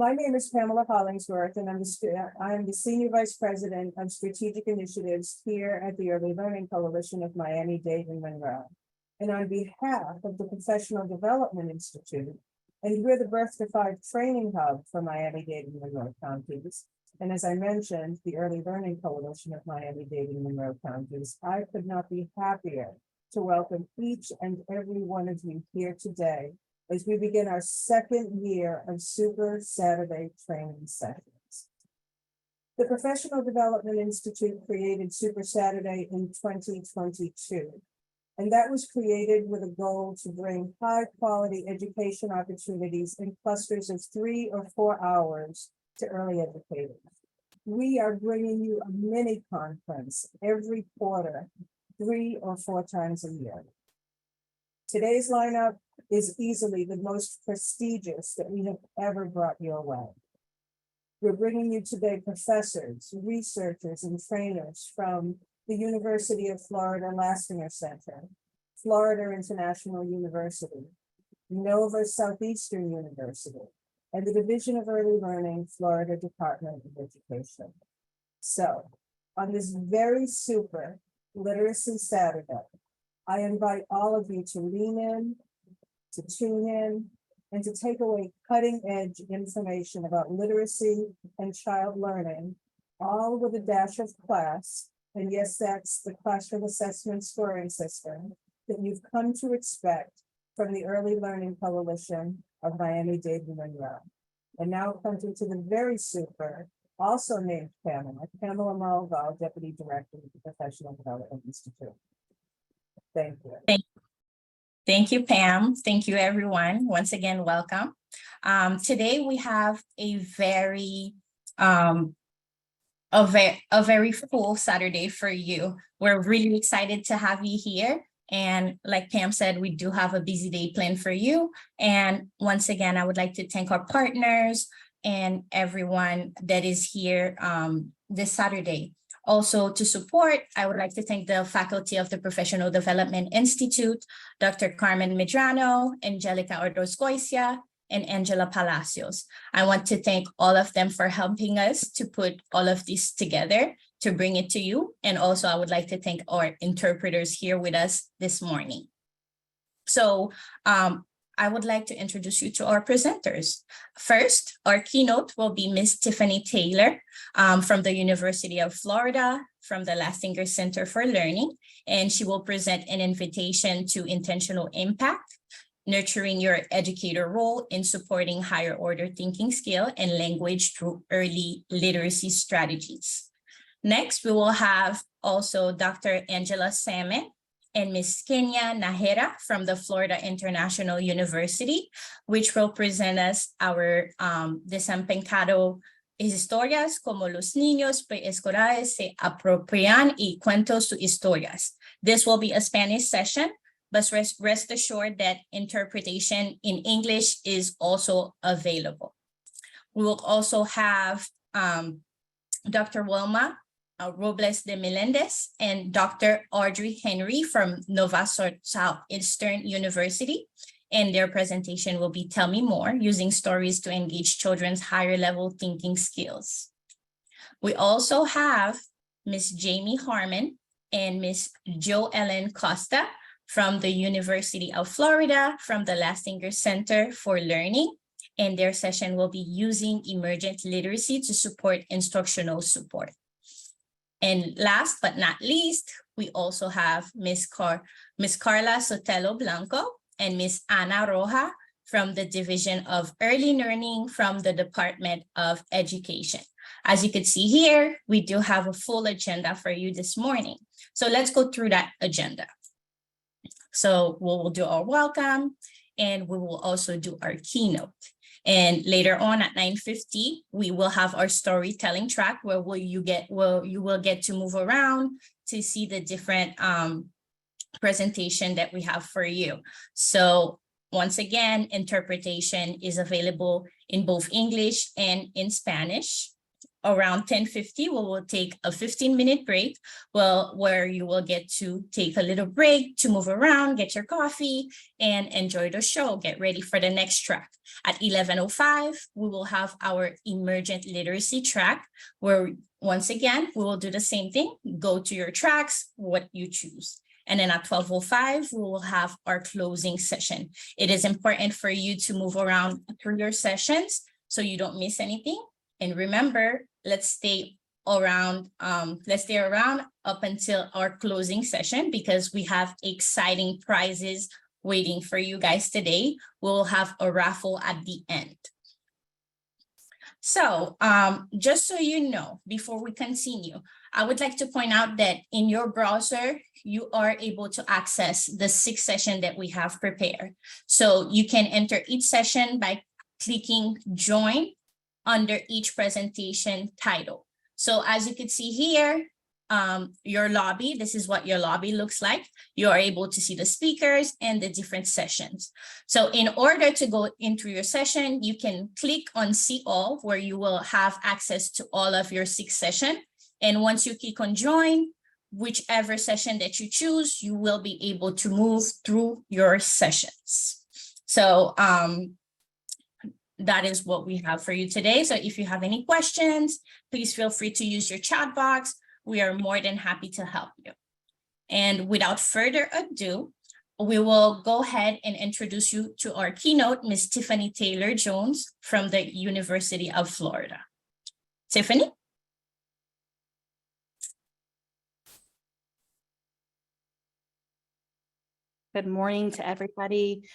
My name is Pamela Hollingsworth, and I am the Senior Vice President of Strategic Initiatives here at the Early Learning Coalition of Miami-Dade and Monroe. And on behalf of the Professional Development Institute, and we're the Birth to Five training hub for Miami-Dade and Monroe counties. And as I mentioned, the Early Learning Coalition of Miami-Dade and Monroe counties, I could not be happier to welcome each and every one of you here today as we begin our second year of Super Saturday training sessions. The Professional Development Institute created Super Saturday in 2022, and that was created with a goal to bring high-quality education opportunities in clusters of 3 or 4 hours to early educators. We are bringing you a mini conference every quarter, 3 or 4 times a year. Today's lineup is easily the most prestigious that we have ever brought your way. We're bringing you today professors, researchers, and trainers from the University of Florida Lastinger Center, Florida International University, Nova Southeastern University, and the Division of Early Learning, Florida Department of Education. So, on this very super Literacy Saturday, I invite all of you to lean in, to tune in, and to take away cutting-edge information about literacy and child learning, all with a dash of class. And yes, that's the classroom assessment scoring system that you've come to expect from the Early Learning Coalition of Miami-Dade and Monroe. And now comes into the very super, also named Pamela Mulval, Deputy Director of the Professional Development Institute. Thank you. Thank you, Pam. Thank you, everyone. Once again, welcome. Today we have a very full Saturday for you. We're really excited to have you here. And like Pam said, we do have a busy day planned for you. And once again, I would like to thank our partners and everyone that is here this Saturday. Also to support, I would like to thank the faculty of the Professional Development Institute, Dr. Carmen Medrano, Angelica Ordoscoisia, and Angela Palacios. I want to thank all of them for helping us to put all of this together to bring it to you. And also I would like to thank our interpreters here with us this morning. So I would like to introduce you to our presenters. First, our keynote will be Ms. Tiffany Taylor from the University of Florida, from the Lastinger Center for Learning, and she will present an invitation to intentional impact, nurturing your educator role in supporting higher order thinking skill and language through early literacy strategies. Next, we will have also Dr. Angela Salmon and Ms. Kenya Nahera from the Florida International University, which will present us our desempeñado historias como los niños preescolares se apropian y cuento sus historias. This will be a Spanish session, but rest assured that interpretation in English is also available. We will also have Dr. Wilma Robles de Melendez and Dr. Audrey Henry from Nova Southeastern University. And their presentation will be Tell Me More, using stories to engage children's higher level thinking skills. We also have Ms. Jamie Harmon and Ms. Jo Ellen Costa from the University of Florida, from the Lastinger Center for Learning. And their session will be using emergent literacy to support instructional support. And last but not least, we also have Ms. Carla Sotelo Blanco and Ms. Ana Roja from the Division of Early Learning from the Department of Education. As you can see here, we do have a full agenda for you this morning. So let's go through that agenda. So we will do our welcome, and we will also do our keynote. And later on at 9:50, we will have our storytelling track where you will get to move around to see the different presentation that we have for you. So once again, interpretation is available in both English and in Spanish. around 10:50, we will take a 15-minute break, where you will get to take a little break to move around, get your coffee, and enjoy the show. Get ready for the next track. At 11:05, we will have our emergent literacy track, where once again, we will do the same thing. Go to your tracks, what you choose. And then at 12:05, we will have our closing session. It is important for you to move around through your sessions so you don't miss anything. And remember, let's stay around up until our closing session, because we have exciting prizes waiting for you guys today. We'll have a raffle at the end. So just so you know, before we continue, I would like to point out that in your browser, you are able to access the 6 sessions that we have prepared. So you can enter each session by clicking join under each presentation title. So as you can see here, your lobby, this is what your lobby looks like. You are able to see the speakers and the different sessions. So in order to go into your session, you can click on see all, where you will have access to all of your 6 sessions. And once you click on join, whichever session that you choose, you will be able to move through your sessions. So that is what we have for you today. So if you have any questions, please feel free to use your chat box. We are more than happy to help you. And without further ado, we will go ahead and introduce you to our keynote, Ms. Tiffany Taylor-Jones from the University of Florida. Tiffany? Good morning to everybody.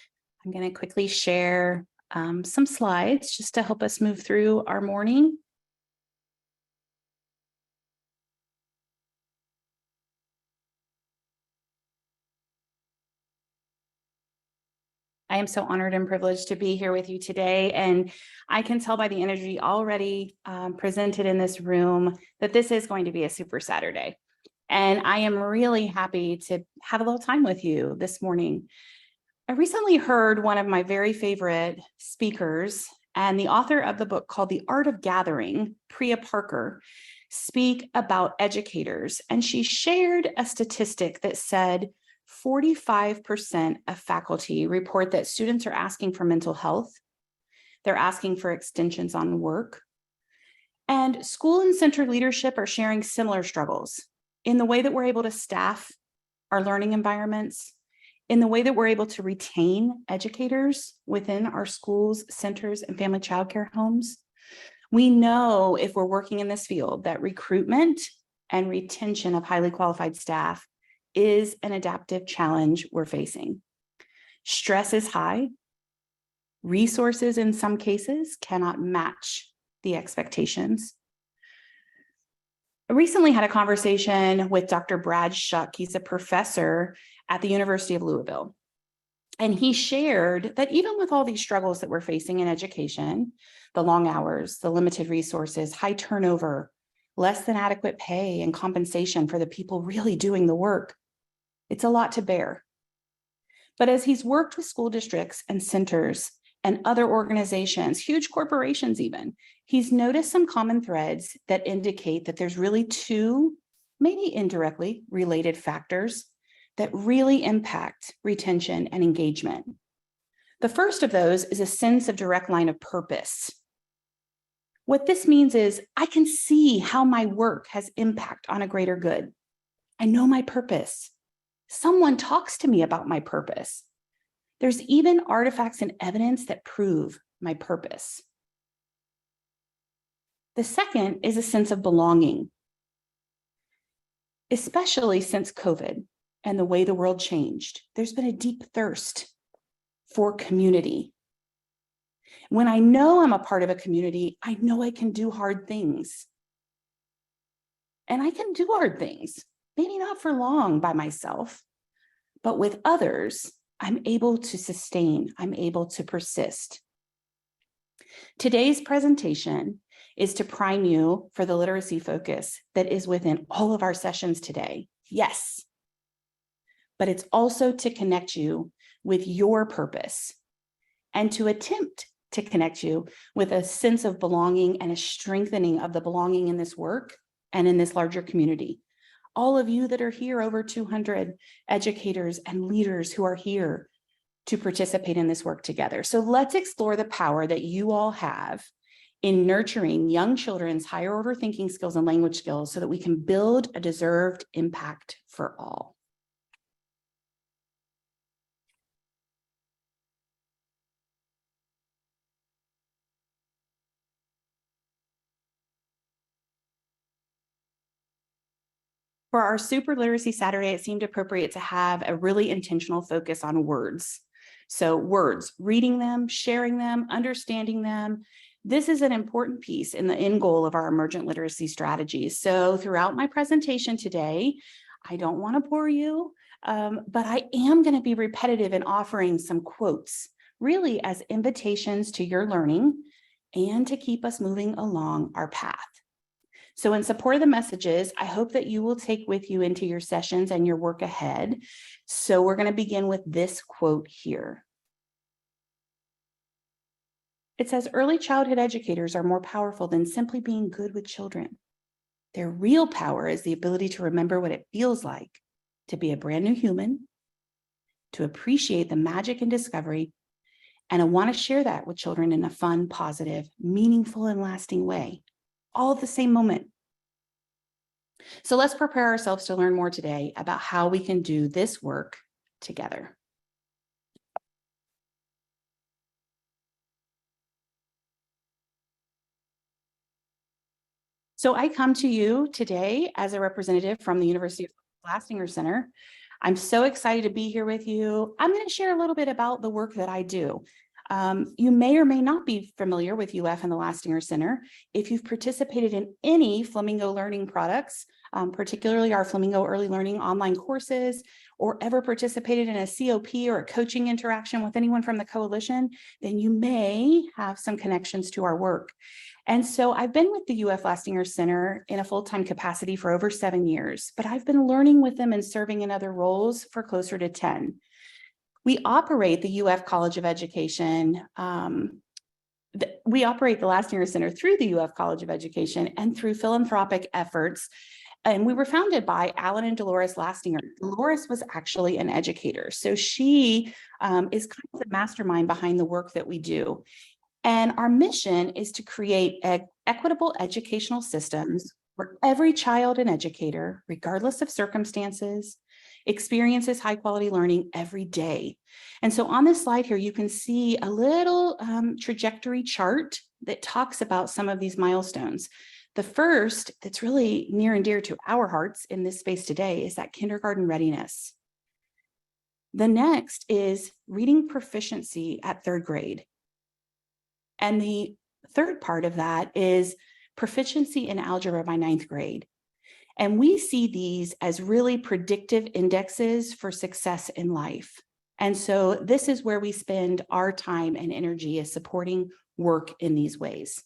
I'm going to quickly share some slides just to help us move through our morning. I am so honored and privileged to be here with you today, and I can tell by the energy already presented in this room that this is going to be a super Saturday. And I am really happy to have a little time with you this morning. I recently heard one of my very favorite speakers and the author of the book called The Art of Gathering, Priya Parker, speak about educators. And she shared a statistic that said 45% of faculty report that students are asking for mental health. They're asking for extensions on work. And school and center leadership are sharing similar struggles in the way that we're able to staff our learning environments, in the way that we're able to retain educators within our schools, centers, and family childcare homes. We know if we're working in this field that recruitment and retention of highly qualified staff is an adaptive challenge we're facing. Stress is high. Resources in some cases cannot match the expectations. I recently had a conversation with Dr. Brad Shuck. He's a professor at the University of Louisville. And he shared that even with all these struggles that we're facing in education, the long hours, the limited resources, high turnover, less than adequate pay and compensation for the people really doing the work, it's a lot to bear. But as he's worked with school districts and centers and other organizations, huge corporations even, he's noticed some common threads that indicate that there's really 2, maybe indirectly related factors that really impact retention and engagement. The first of those is a sense of direct line of purpose. What this means is I can see how my work has impact on a greater good. I know my purpose. Someone talks to me about my purpose. There's even artifacts and evidence that prove my purpose. The second is a sense of belonging, especially since COVID and the way the world changed. There's been a deep thirst for community. When I know I'm a part of a community, I know I can do hard things. And I can do hard things, maybe not for long by myself, but with others, I'm able to sustain, I'm able to persist. Today's presentation is to prime you for the literacy focus that is within all of our sessions today. Yes, but it's also to connect you with your purpose and to attempt to connect you with a sense of belonging and a strengthening of the belonging in this work and in this larger community. All of you that are here, over 200 educators and leaders who are here to participate in this work together. So let's explore the power that you all have in nurturing young children's higher order thinking skills and language skills so that we can build a deserved impact for all. For our Super Literacy Saturday, it seemed appropriate to have a really intentional focus on words. So words, reading them, sharing them, understanding them. This is an important piece in the end goal of our emergent literacy strategies. So throughout my presentation today, I don't want to bore you, but I am going to be repetitive in offering some quotes, really as invitations to your learning and to keep us moving along our path. So in support of the messages, I hope that you will take with you into your sessions and your work ahead. So we're going to begin with this quote here. It says, early childhood educators are more powerful than simply being good with children. Their real power is the ability to remember what it feels like to be a brand new human, to appreciate the magic and discovery, and I want to share that with children in a fun, positive, meaningful, and lasting way, all at the same moment. So let's prepare ourselves to learn more today about how we can do this work together. So I come to you today as a representative from the University of Lastinger Center. I'm so excited to be here with you. I'm going to share a little bit about the work that I do. You may or may not be familiar with UF and the Lastinger Center. If you've participated in any Flamingo learning products, particularly our Flamingo Early Learning online courses, or ever participated in a COP or a coaching interaction with anyone from the coalition, then you may have some connections to our work. And so I've been with the UF Lastinger Center in a full-time capacity for over 7 years, but I've been learning with them and serving in other roles for closer to 10. We operate the UF College of Education. We operate the Lastinger Center through the UF College of Education and through philanthropic efforts. And we were founded by Alan and Dolores Lastinger. Dolores was actually an educator. So she is kind of the mastermind behind the work that we do. And our mission is to create equitable educational systems where every child and educator, regardless of circumstances, experiences high quality learning every day. And so on this slide here, you can see a little trajectory chart that talks about some of these milestones. The first that's really near and dear to our hearts in this space today is that kindergarten readiness. The next is reading proficiency at 3rd grade. And the third part of that is proficiency in algebra by 9th grade. And we see these as really predictive indexes for success in life. And so this is where we spend our time and energy, is supporting work in these ways.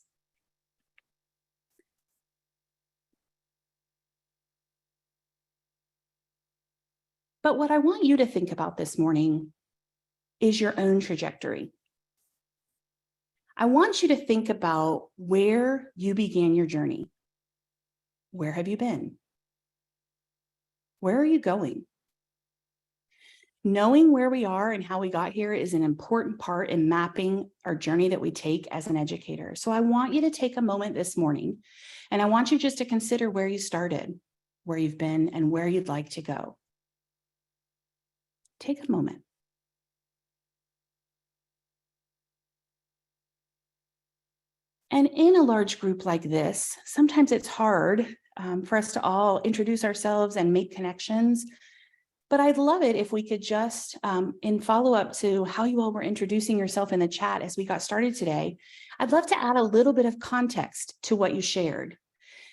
But what I want you to think about this morning is your own trajectory. I want you to think about where you began your journey. Where have you been? Where are you going? Knowing where we are and how we got here is an important part in mapping our journey that we take as an educator. So I want you to take a moment this morning, and I want you just to consider where you started, where you've been, and where you'd like to go. Take a moment. And in a large group like this, sometimes it's hard for us to all introduce ourselves and make connections. But I'd love it if we could just, in follow-up to how you all were introducing yourself in the chat as we got started today, I'd love to add a little bit of context to what you shared.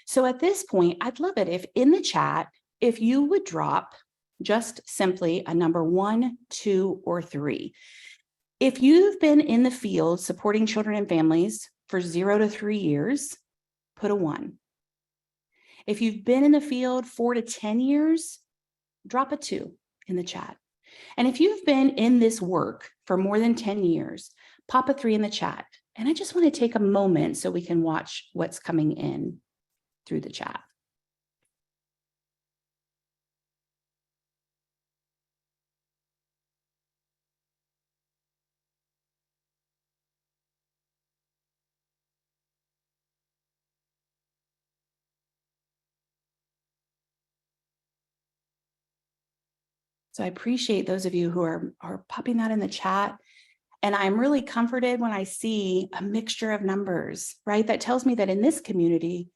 So at this point, I'd love it if in the chat, if you would drop just simply a number 1, 2, or 3. If you've been in the field supporting children and families for 0 to 3 years, put a 1. If you've been in the field 4 to 10 years, drop a 2 in the chat. And if you've been in this work for more than 10 years, pop a 3 in the chat. And I just want to take a moment so we can watch what's coming in through the chat. So I appreciate those of you who are popping that in the chat. And I'm really comforted when I see a mixture of numbers, right? That tells me that in this community,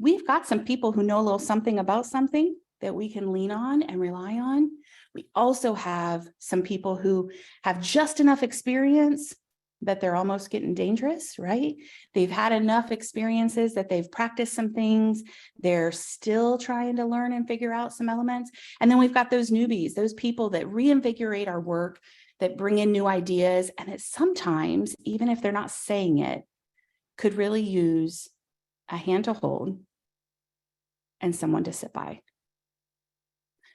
we've got some people who know a little something about something that we can lean on and rely on. We also have some people who have just enough experience that they're almost getting dangerous, right? They've had enough experiences that they've practiced some things. They're still trying to learn and figure out some elements. And then we've got those newbies, those people that reinvigorate our work, that bring in new ideas, and that sometimes, even if they're not saying it, could really use a hand to hold and someone to sit by.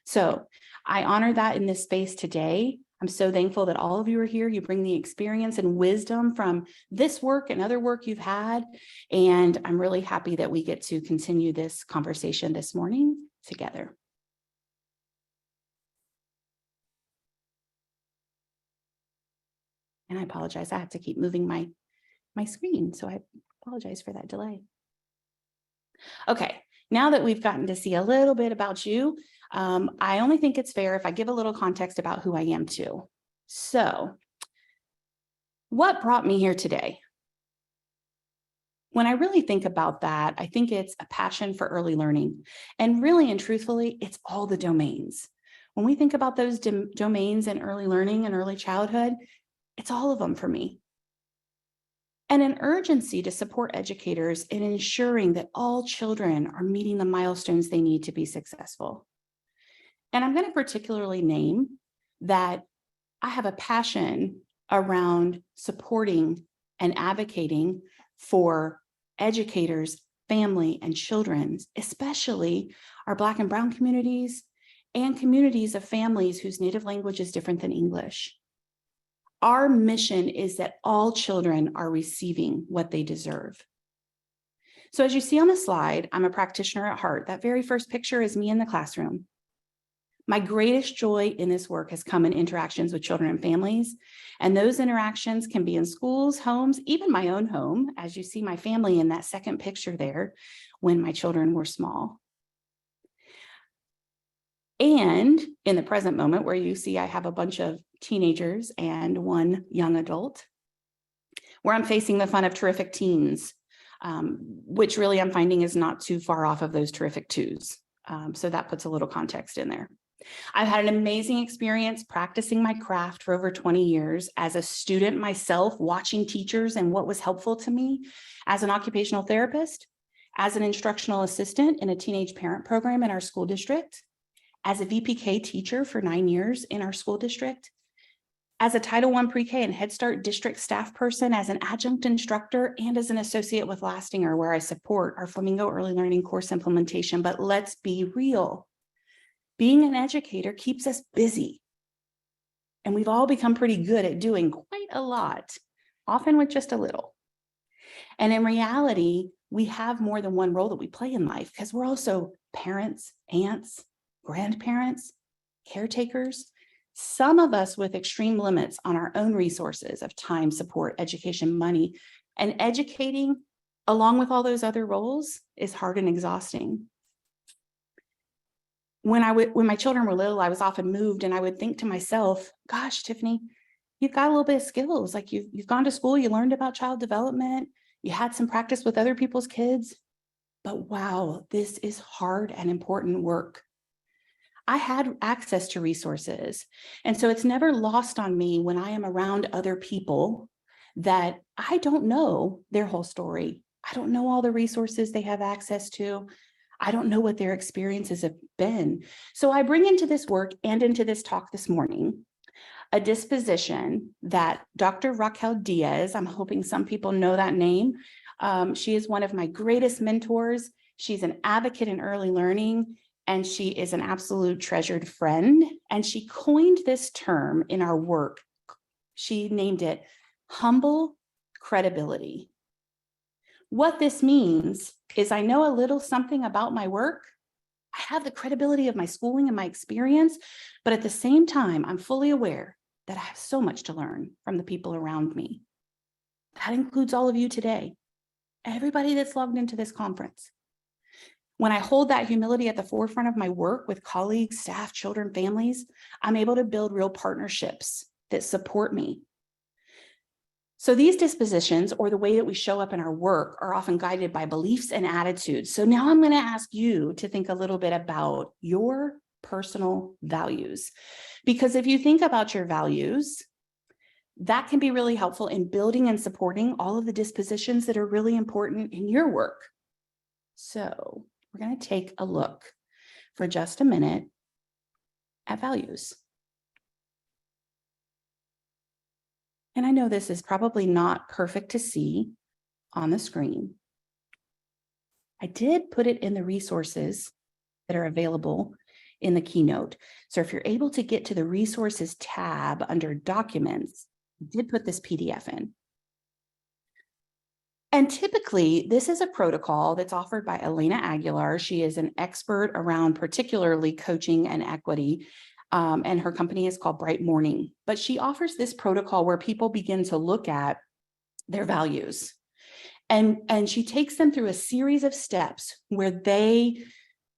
So I honor that in this space today. I'm so thankful that all of you are here. You bring the experience and wisdom from this work and other work you've had. And I'm really happy that we get to continue this conversation this morning together. And I apologize, I have to keep moving my screen. So I apologize for that delay. Okay, now that we've gotten to see a little bit about you, I only think it's fair if I give a little context about who I am too. So, what brought me here today? When I really think about that, I think it's a passion for early learning. And really and truthfully, it's all the domains. When we think about those domains in early learning and early childhood, it's all of them for me. And an urgency to support educators in ensuring that all children are meeting the milestones they need to be successful. And I'm going to particularly name that I have a passion around supporting and advocating for educators, family, and children, especially our Black and Brown communities and communities of families whose native language is different than English. Our mission is that all children are receiving what they deserve. So as you see on the slide, I'm a practitioner at heart. That very first picture is me in the classroom. My greatest joy in this work has come in interactions with children and families. And those interactions can be in schools, homes, even my own home, as you see my family in that second picture there when my children were small. And in the present moment where you see I have a bunch of teenagers and one young adult, where I'm facing the fun of terrific teens, which really I'm finding is not too far off of those terrific twos. So that puts a little context in there. I've had an amazing experience practicing my craft for over 20 years as a student myself, watching teachers and what was helpful to me, as an occupational therapist, as an instructional assistant in a teenage parent program in our school district, as a VPK teacher for 9 years in our school district, as a Title I pre-K and Head Start district staff person, as an adjunct instructor, and as an associate with Lastinger, where I support our Flamingo Early Learning course implementation. But let's be real. Being an educator keeps us busy. And we've all become pretty good at doing quite a lot, often with just a little. And in reality, we have more than one role that we play in life because we're also parents, aunts, grandparents, caretakers, some of us with extreme limits on our own resources of time, support, education, money, and educating along with all those other roles is hard and exhausting. When my children were little, I was often moved and I would think to myself, gosh, Tiffany, you've got a little bit of skills. Like you've gone to school, you learned about child development, you had some practice with other people's kids, but wow, this is hard and important work. I had access to resources. And so it's never lost on me when I am around other people that I don't know their whole story. I don't know all the resources they have access to. I don't know what their experiences have been. So I bring into this work and into this talk this morning a disposition that Dr. Raquel Diaz, I'm hoping some people know that name. She is one of my greatest mentors. She's an advocate in early learning, and she is an absolute treasured friend. And she coined this term in our work. She named it humble credibility. What this means is I know a little something about my work. I have the credibility of my schooling and my experience, but at the same time, I'm fully aware that I have so much to learn from the people around me. That includes all of you today, everybody that's logged into this conference. When I hold that humility at the forefront of my work with colleagues, staff, children, families, I'm able to build real partnerships that support me. So these dispositions, or the way that we show up in our work, are often guided by beliefs and attitudes. So now I'm going to ask you to think a little bit about your personal values. Because if you think about your values, that can be really helpful in building and supporting all of the dispositions that are really important in your work. So we're going to take a look for just a minute at values. And I know this is probably not perfect to see on the screen. I did put it in the resources that are available in the Keynote. So if you're able to get to the resources tab under documents, I did put this PDF in. And typically, this is a protocol that's offered by Elena Aguilar. She is an expert around particularly coaching and equity, and her company is called Bright Morning. But she offers this protocol where people begin to look at their values. And she takes them through a series of steps where they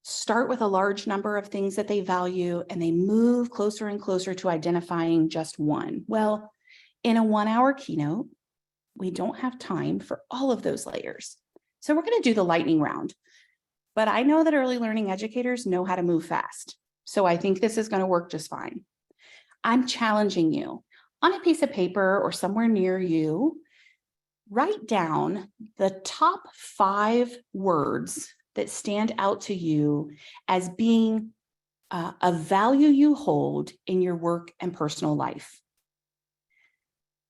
start with a large number of things that they value, and they move closer and closer to identifying just one. Well, in a 1-hour keynote, we don't have time for all of those layers. So we're going to do the lightning round. But I know that early learning educators know how to move fast. So I think this is going to work just fine. I'm challenging you on a piece of paper or somewhere near you, write down the top 5 words that stand out to you as being a value you hold in your work and personal life.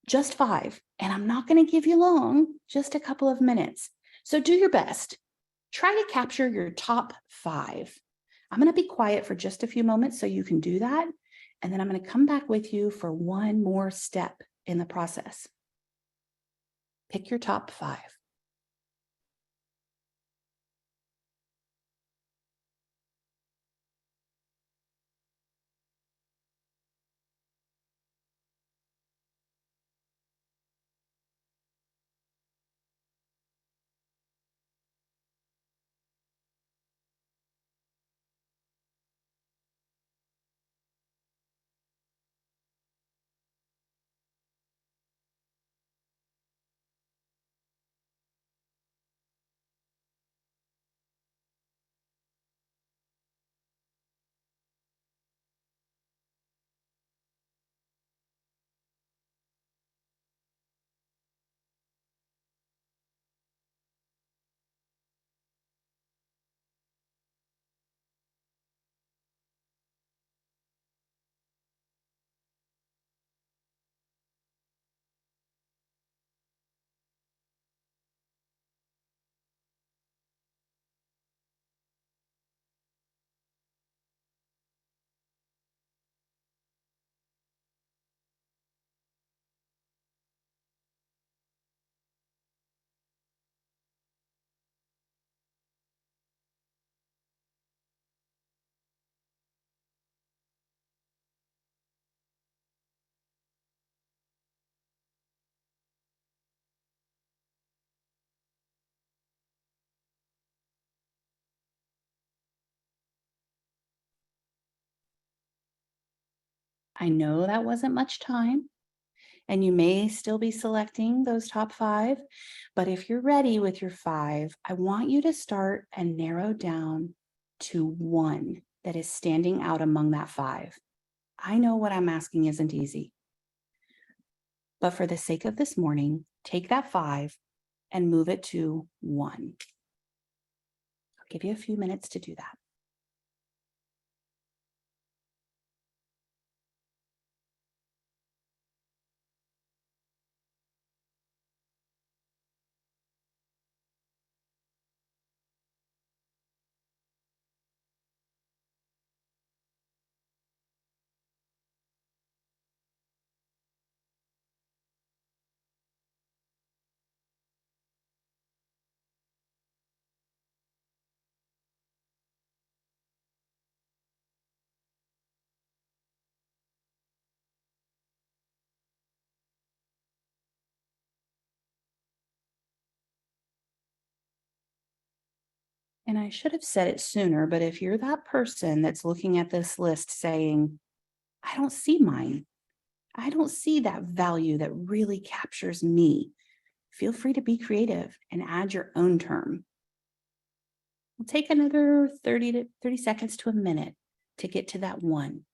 Just 5. And I'm not going to give you long, just a couple of minutes. So do your best. Try to capture your top 5. I'm going to be quiet for just a few moments so you can do that. And then I'm going to come back with you for one more step in the process. Pick your top 5. I know that wasn't much time, and you may still be selecting those top 5, but if you're ready with your 5, I want you to start and narrow down to one that is standing out among that 5. I know what I'm asking isn't easy, but for the sake of this morning, take that 5 and move it to 1. I'll give you a few minutes to do that. And I should have said it sooner, but if you're that person that's looking at this list saying, I don't see mine, I don't see that value that really captures me, feel free to be creative and add your own term. We'll take another 30 seconds to a minute to get to that one.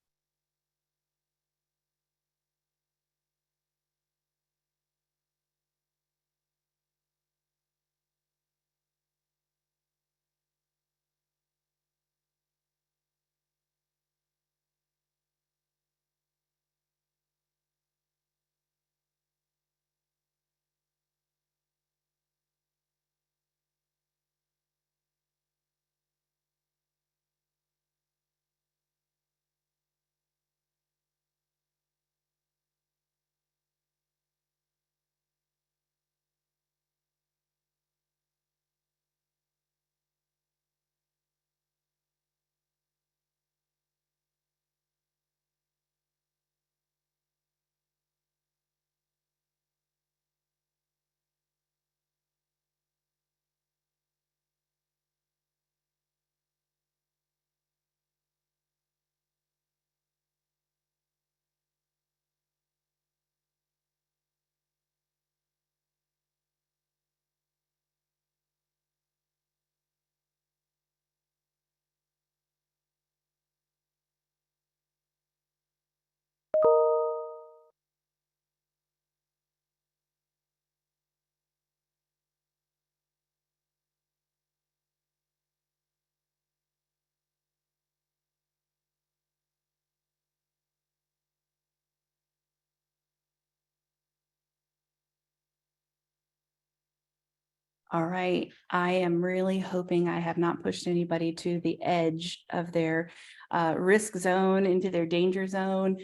All right, I am really hoping I have not pushed anybody to the edge of their risk zone, into their danger zone.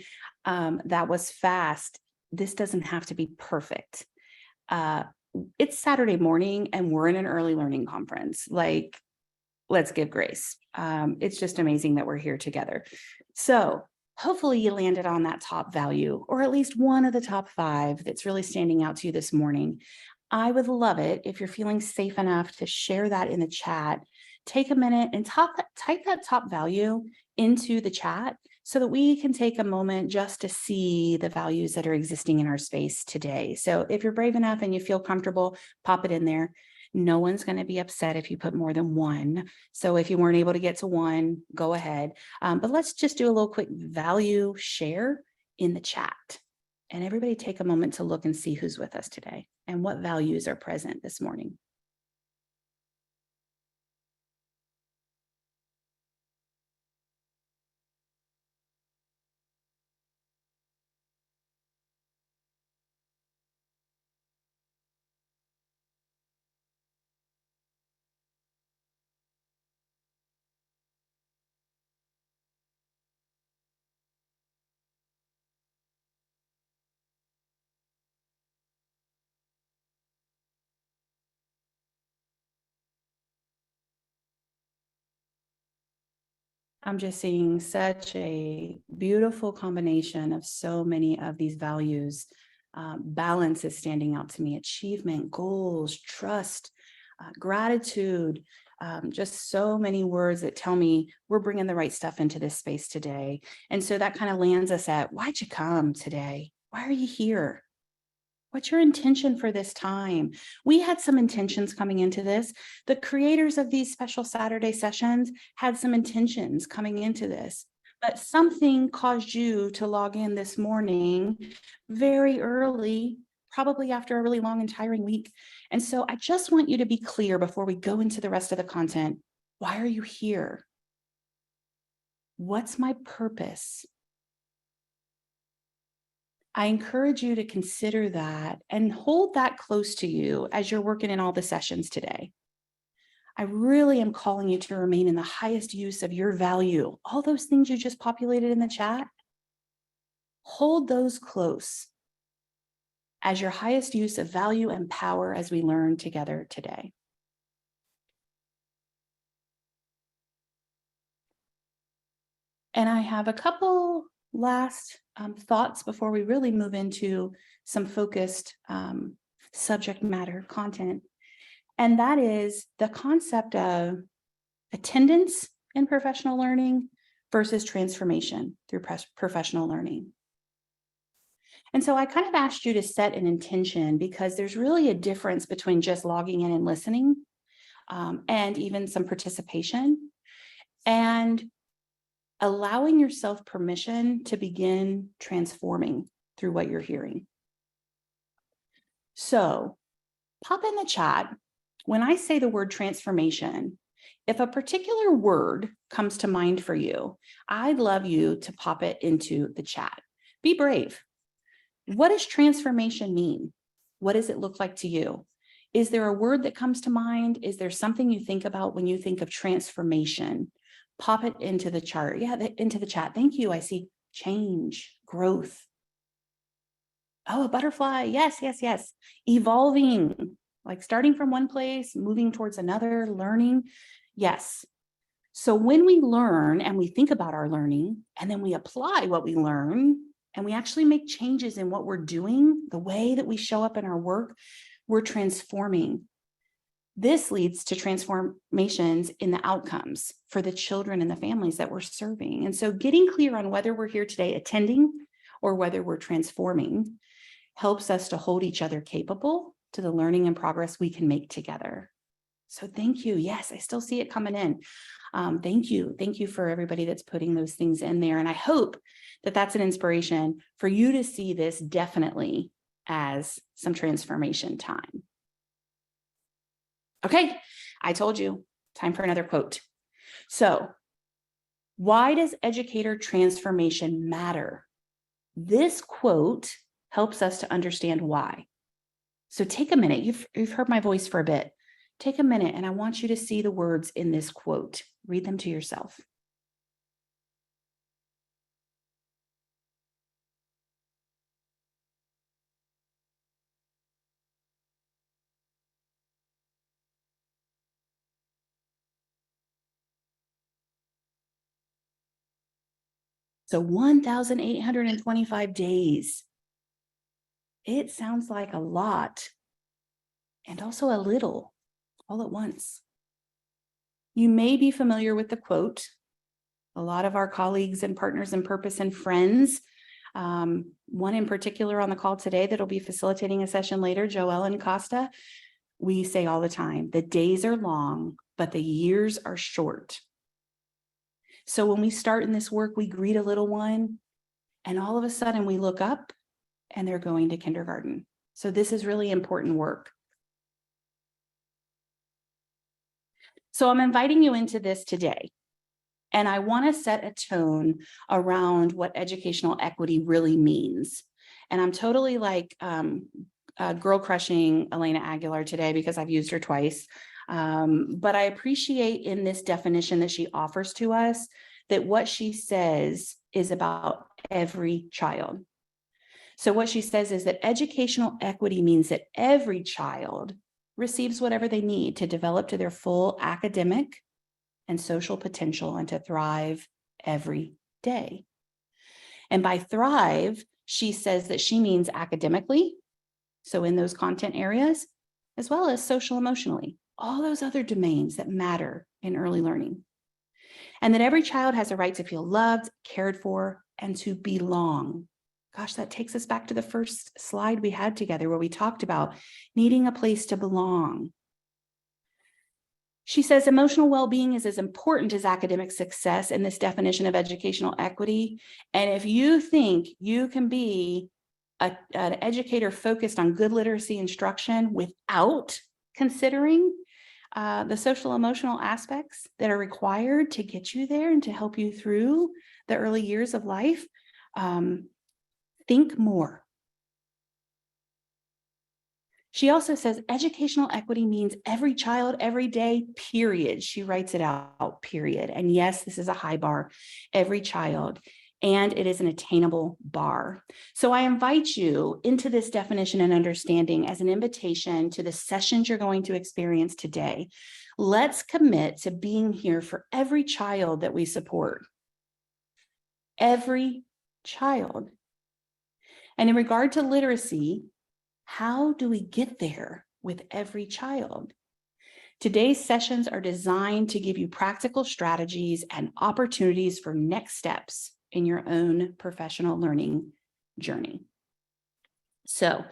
That was fast. This doesn't have to be perfect. It's Saturday morning and we're in an early learning conference. Like, let's give grace. It's just amazing that we're here together. So hopefully you landed on that top value, or at least one of the top 5 that's really standing out to you this morning. I would love it if you're feeling safe enough to share that in the chat. Take a minute and type that top value into the chat so that we can take a moment just to see the values that are existing in our space today. So if you're brave enough and you feel comfortable, pop it in there. No one's going to be upset if you put more than 1. So if you weren't able to get to 1, go ahead. But let's just do a little quick value share in the chat. And everybody take a moment to look and see who's with us today and what values are present this morning. I'm just seeing such a beautiful combination of so many of these values. Balance is standing out to me. Achievement, goals, trust, gratitude, just so many words that tell me we're bringing the right stuff into this space today. And so that kind of lands us at, why'd you come today? Why are you here? What's your intention for this time? We had some intentions coming into this. The creators of these special Saturday sessions had some intentions coming into this, but something caused you to log in this morning very early, probably after a really long and tiring week. And so I just want you to be clear before we go into the rest of the content. Why are you here? What's my purpose? I encourage you to consider that and hold that close to you as you're working in all the sessions today. I really am calling you to remain in the highest use of your value. All those things you just populated in the chat, hold those close as your highest use of value and power as we learn together today. And I have a couple last thoughts before we really move into some focused subject matter content. And that is the concept of attendance in professional learning versus transformation through professional learning. And so I kind of asked you to set an intention because there's really a difference between just logging in and listening, and even some participation, and allowing yourself permission to begin transforming through what you're hearing. So pop in the chat. When I say the word transformation, if a particular word comes to mind for you, I'd love you to pop it into the chat. Be brave. What does transformation mean? What does it look like to you? Is there a word that comes to mind? Is there something you think about when you think of transformation? Pop it into the chart. Yeah, into the chat. Thank you. I see change, growth. Oh, a butterfly. Yes, yes, yes. Evolving, like starting from one place, moving towards another, learning. Yes. So when we learn and we think about our learning, and then we apply what we learn, and we actually make changes in what we're doing, the way that we show up in our work, we're transforming. This leads to transformations in the outcomes for the children and the families that we're serving. And so getting clear on whether we're here today attending or whether we're transforming helps us to hold each other capable to the learning and progress we can make together. So thank you. Yes, I still see it coming in. Thank you. Thank you for everybody that's putting those things in there. And I hope that that's an inspiration for you to see this definitely as some transformation time. Okay, I told you, time for another quote. So, why does educator transformation matter? This quote helps us to understand why. So take a minute. You've heard my voice for a bit. Take a minute, and I want you to see the words in this quote. Read them to yourself. So 1,825 days. It sounds like a lot and also a little all at once. You may be familiar with the quote. A lot of our colleagues and partners in purpose and friends, one in particular on the call today that'll be facilitating a session later, Joellen Costa, we say all the time, the days are long, but the years are short. So when we start in this work, we greet a little one, and all of a sudden we look up and they're going to kindergarten. So this is really important work. So I'm inviting you into this today. And I want to set a tone around what educational equity really means. And I'm totally like girl crushing Elena Aguilar today because I've used her twice. But I appreciate in this definition that she offers to us that what she says is about every child. So what she says is that educational equity means that every child receives whatever they need to develop to their full academic and social potential and to thrive every day. And by thrive, she says that she means academically, so in those content areas, as well as social emotionally, all those other domains that matter in early learning. And that every child has a right to feel loved, cared for, and to belong. Gosh, that takes us back to the first slide we had together where we talked about needing a place to belong. She says emotional well-being is as important as academic success in this definition of educational equity. And if you think you can be an educator focused on good literacy instruction without considering the social emotional aspects that are required to get you there and to help you through the early years of life, think more. She also says educational equity means every child, every day, period. She writes it out, period. And yes, this is a high bar, every child, and it is an attainable bar. So I invite you into this definition and understanding as an invitation to the sessions you're going to experience today. Let's commit to being here for every child that we support. Every child. And in regard to literacy, how do we get there with every child? Today's sessions are designed to give you practical strategies and opportunities for next steps in your own professional learning journey. So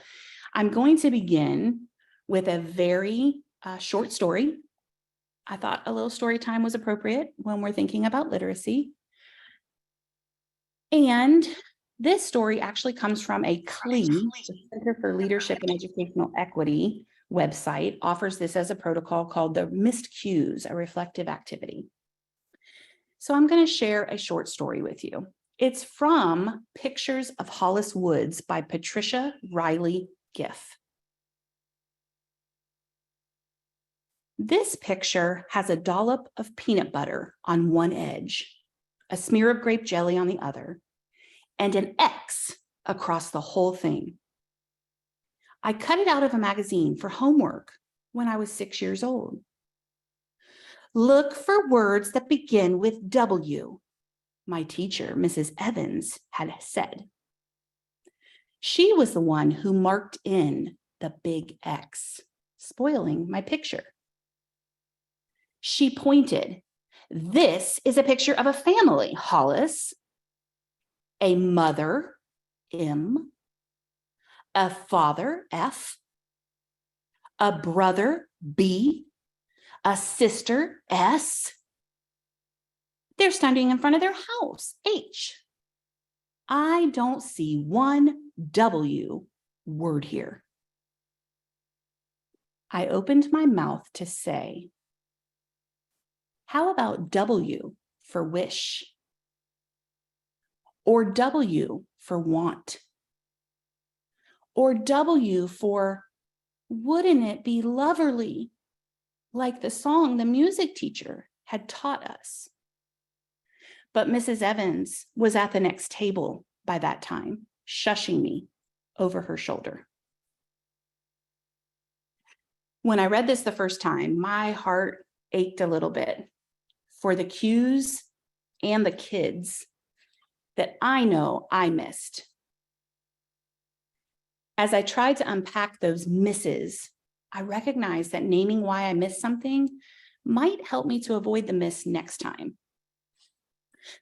I'm going to begin with a very short story. I thought a little story time was appropriate when we're thinking about literacy. And this story actually comes from a CLE, the Center for Leadership and Educational Equity website, offers this as a protocol called the Missed Cues, a reflective activity. So I'm going to share a short story with you. It's from Pictures of Hollis Woods by Patricia Riley Giff. This picture has a dollop of peanut butter on one edge, a smear of grape jelly on the other, and an X across the whole thing. I cut it out of a magazine for homework when I was 6 years old. Look for words that begin with W, my teacher, Mrs. Evans, had said. She was the one who marked in the big X, spoiling my picture. She pointed. This is a picture of a family, Hollis. A mother, M. A father, F. A brother, B. A sister, S. They're standing in front of their house, H. I don't see one W word here. I opened my mouth to say, how about W for wish? Or W for want? Or W for wouldn't it be lovely? Like the song the music teacher had taught us. But Mrs. Evans was at the next table by that time, shushing me over her shoulder. When I read this the first time, my heart ached a little bit for the cues and the kids that I know I missed. As I tried to unpack those misses, I recognized that naming why I missed something might help me to avoid the miss next time.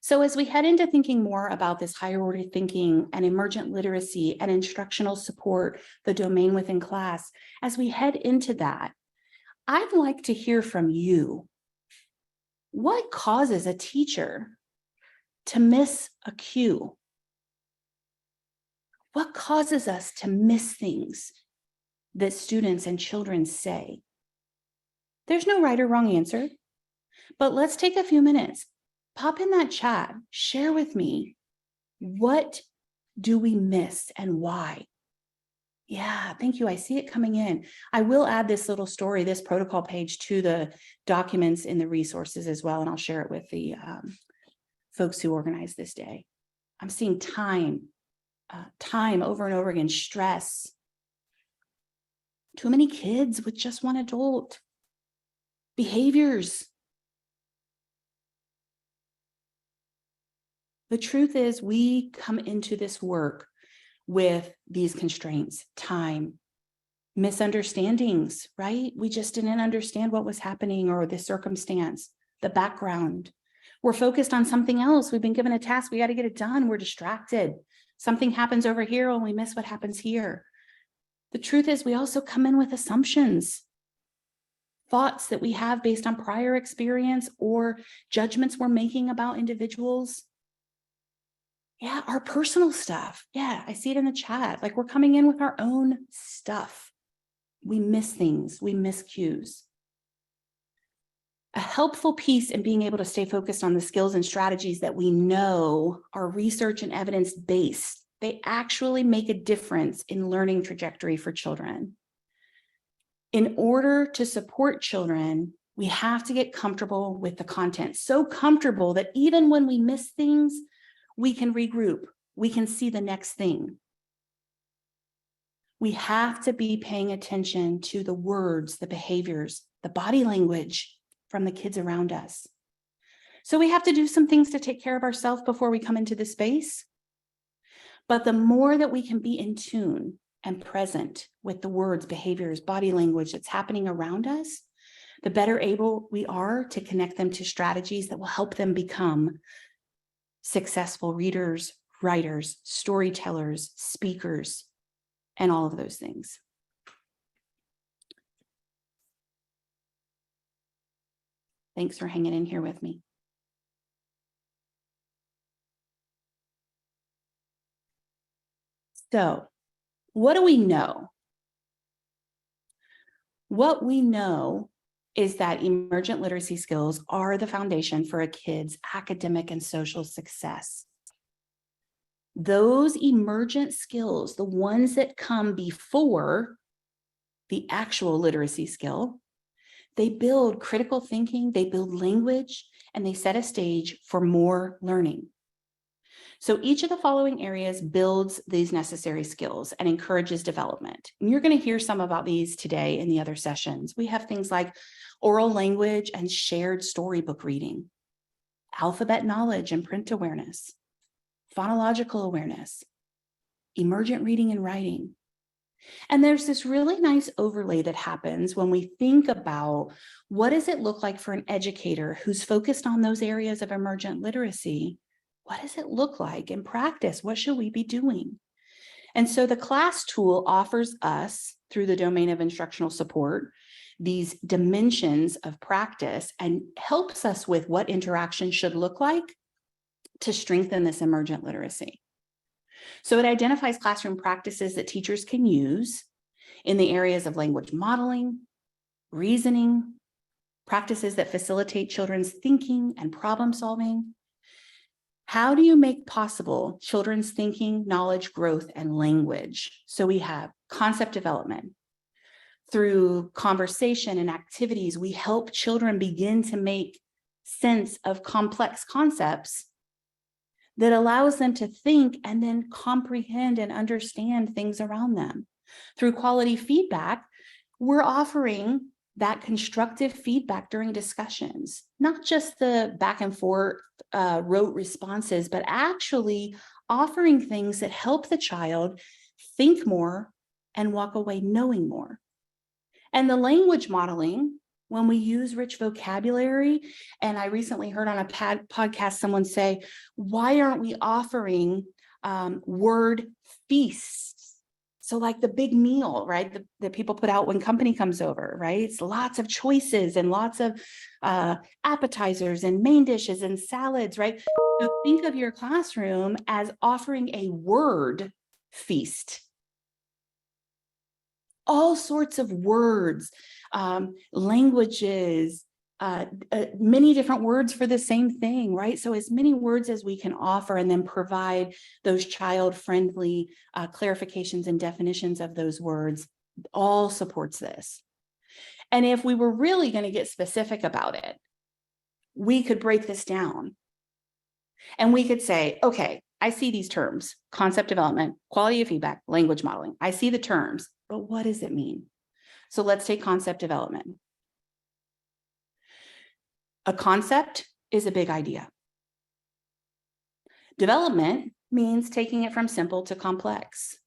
So as we head into thinking more about this higher order thinking and emergent literacy and instructional support, the domain within class, as we head into that, I'd like to hear from you. What causes a teacher to miss a cue? What causes us to miss things that students and children say? There's no right or wrong answer, but let's take a few minutes. Pop in that chat, share with me, what do we miss and why? Yeah, thank you. I see it coming in. I will add this little story, this protocol page to the documents in the resources as well, and I'll share it with the folks who organized this day. I'm seeing time over and over again, stress. Too many kids with just one adult. Behaviors. The truth is, we come into this work with these constraints, time, misunderstandings, right? We just didn't understand what was happening or the circumstance, the background. We're focused on something else. We've been given a task. We got to get it done. We're distracted. Something happens over here and we miss what happens here. The truth is, we also come in with assumptions, thoughts that we have based on prior experience or judgments we're making about individuals. Yeah, our personal stuff. Yeah, I see it in the chat. Like we're coming in with our own stuff. We miss things. We miss cues. A helpful piece in being able to stay focused on the skills and strategies that we know are research and evidence-based. They actually make a difference in learning trajectory for children. In order to support children, we have to get comfortable with the content. So comfortable that even when we miss things, we can regroup. We can see the next thing. We have to be paying attention to the words, the behaviors, the body language from the kids around us. So we have to do some things to take care of ourselves before we come into the space. But the more that we can be in tune and present with the words, behaviors, body language that's happening around us, the better able we are to connect them to strategies that will help them become successful readers, writers, storytellers, speakers, and all of those things. Thanks for hanging in here with me. So, what do we know? What we know is that emergent literacy skills are the foundation for a kid's academic and social success. Those emergent skills, the ones that come before the actual literacy skill, they build critical thinking, they build language, and they set a stage for more learning. So each of the following areas builds these necessary skills and encourages development. And you're going to hear some about these today in the other sessions. We have things like oral language and shared storybook reading, alphabet knowledge and print awareness, phonological awareness, emergent reading and writing. And there's this really nice overlay that happens when we think about what does it look like for an educator who's focused on those areas of emergent literacy. What does it look like in practice? What should we be doing? And so the class tool offers us, through the domain of instructional support, these dimensions of practice and helps us with what interaction should look like to strengthen this emergent literacy. So it identifies classroom practices that teachers can use in the areas of language modeling, reasoning, practices that facilitate children's thinking and problem solving. How do you make possible children's thinking, knowledge, growth, and language? So we have concept development. Through conversation and activities, we help children begin to make sense of complex concepts that allows them to think and then comprehend and understand things around them. Through quality feedback, we're offering that constructive feedback during discussions, not just the back and forth rote responses, but actually offering things that help the child think more and walk away knowing more. And the language modeling, when we use rich vocabulary, and I recently heard on a podcast someone say, why aren't we offering word feasts? So like the big meal, right, that people put out when company comes over, right? It's lots of choices and lots of appetizers and main dishes and salads, right? So think of your classroom as offering a word feast. All sorts of words, languages, many different words for the same thing, right? So as many words as we can offer and then provide those child-friendly clarifications and definitions of those words, all supports this. And if we were really going to get specific about it, we could break this down. And we could say, okay, I see these terms: concept development, quality of feedback, language modeling. I see the terms, but what does it mean? So let's take concept development. A concept is a big idea. Development means taking it from simple to complex.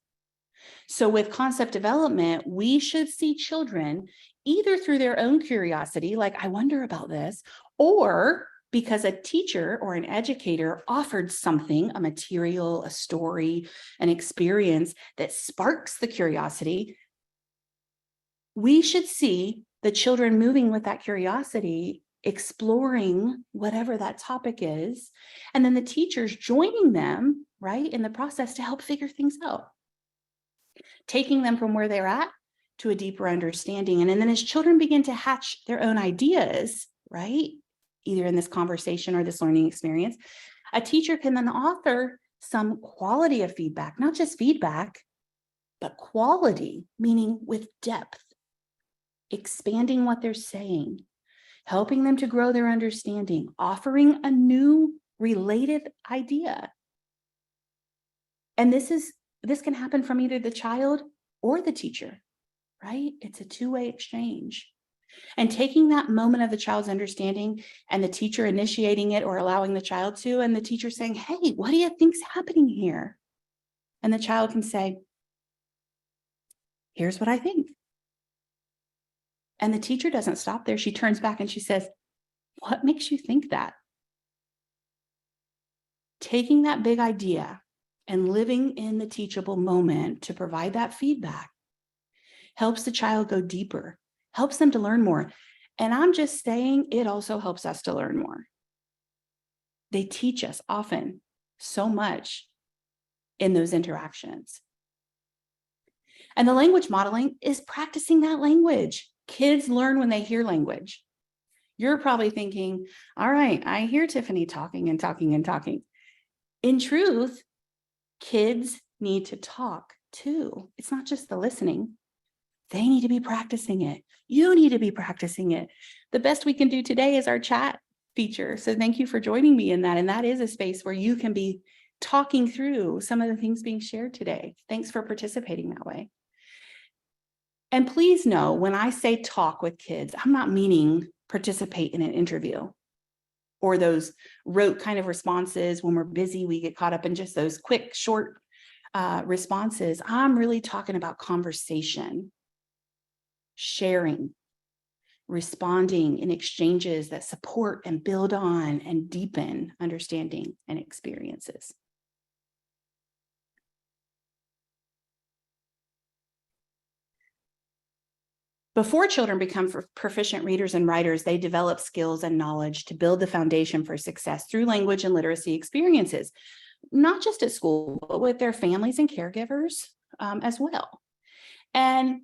So with concept development, we should see children either through their own curiosity, like I wonder about this, or because a teacher or an educator offered something, a material, a story, an experience that sparks the curiosity. We should see the children moving with that curiosity, exploring whatever that topic is, and then the teachers joining them, right, in the process to help figure things out, taking them from where they're at to a deeper understanding. And then as children begin to hatch their own ideas, right, either in this conversation or this learning experience, a teacher can then offer some quality of feedback, not just feedback, but quality, meaning with depth, expanding what they're saying, helping them to grow their understanding, offering a new related idea. And this can happen from either the child or the teacher, right? It's a two-way exchange. And taking that moment of the child's understanding and the teacher initiating it or allowing the child to, and the teacher saying, hey, what do you think's happening here? And the child can say, here's what I think. And the teacher doesn't stop there. She turns back and she says, what makes you think that? Taking that big idea and living in the teachable moment to provide that feedback helps the child go deeper, helps them to learn more. And I'm just saying, it also helps us to learn more. They teach us often so much in those interactions. And the language modeling is practicing that language. Kids learn when they hear language. You're probably thinking, all right, I hear Tiffany talking and talking and talking. In truth, kids need to talk too. It's not just the listening. They need to be practicing it. You need to be practicing it. The best we can do today is our chat feature. So thank you for joining me in that. And that is a space where you can be talking through some of the things being shared today. Thanks for participating that way. And please know, when I say talk with kids, I'm not meaning participate in an interview or those rote kind of responses. When we're busy, we get caught up in just those quick, short responses. I'm really talking about conversation, sharing, responding in exchanges that support and build on and deepen understanding and experiences. Before children become proficient readers and writers, they develop skills and knowledge to build the foundation for success through language and literacy experiences, not just at school, but with their families and caregivers as well. And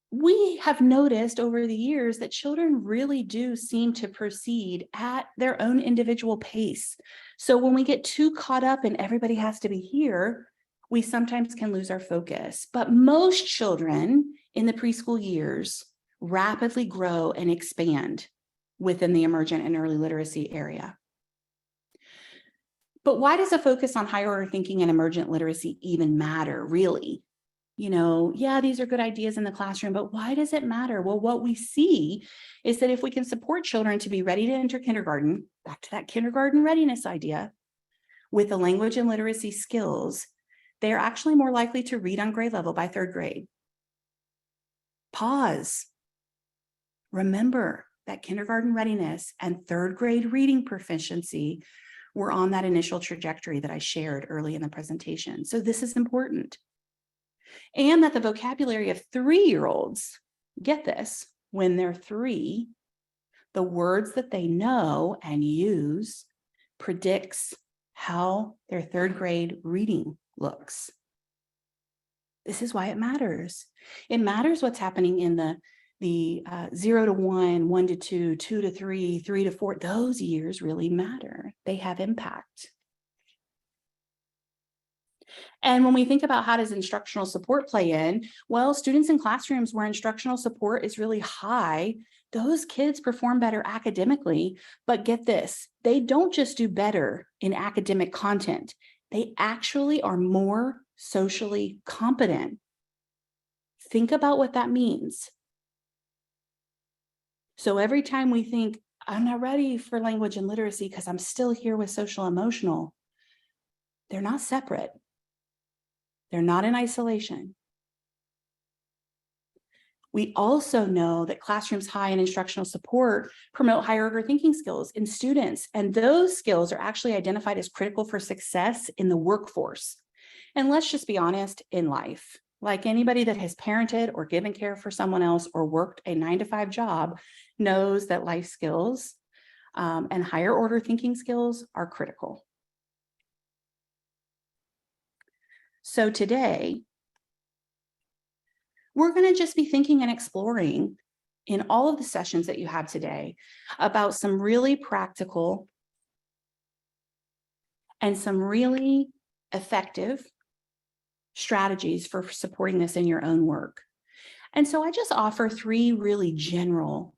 we have noticed over the years that children really do seem to proceed at their own individual pace. So when we get too caught up in everybody has to be here, we sometimes can lose our focus. But most children in the preschool years rapidly grow and expand within the emergent and early literacy area. But why does a focus on higher order thinking and emergent literacy even matter, really? You know, yeah, these are good ideas in the classroom, but why does it matter? Well, what we see is that if we can support children to be ready to enter kindergarten, back to that kindergarten readiness idea, with the language and literacy skills, they are actually more likely to read on grade level by third grade. Pause. Remember that kindergarten readiness and third grade reading proficiency were on that initial trajectory that I shared early in the presentation. So this is important. And that the vocabulary of 3-year-olds, get this, when they're 3, the words that they know and use predicts how their third grade reading looks. This is why it matters. It matters what's happening in the 0 to 1, 1 to 2, 2 to 3, 3 to 4. Those years really matter. They have impact. And when we think about how does instructional support play in, well, students in classrooms where instructional support is really high, those kids perform better academically. But get this, they don't just do better in academic content. They actually are more socially competent. Think about what that means. So every time we think, I'm not ready for language and literacy because I'm still here with social emotional, they're not separate. They're not in isolation. We also know that classrooms high in instructional support promote higher order thinking skills in students, and those skills are actually identified as critical for success in the workforce. And let's just be honest, in life, like anybody that has parented or given care for someone else or worked a 9-to-5 job knows that life skills and higher order thinking skills are critical. So today, we're going to just be thinking and exploring in all of the sessions that you have today about some really practical and some really effective strategies for supporting this in your own work. And so I just offer 3 really general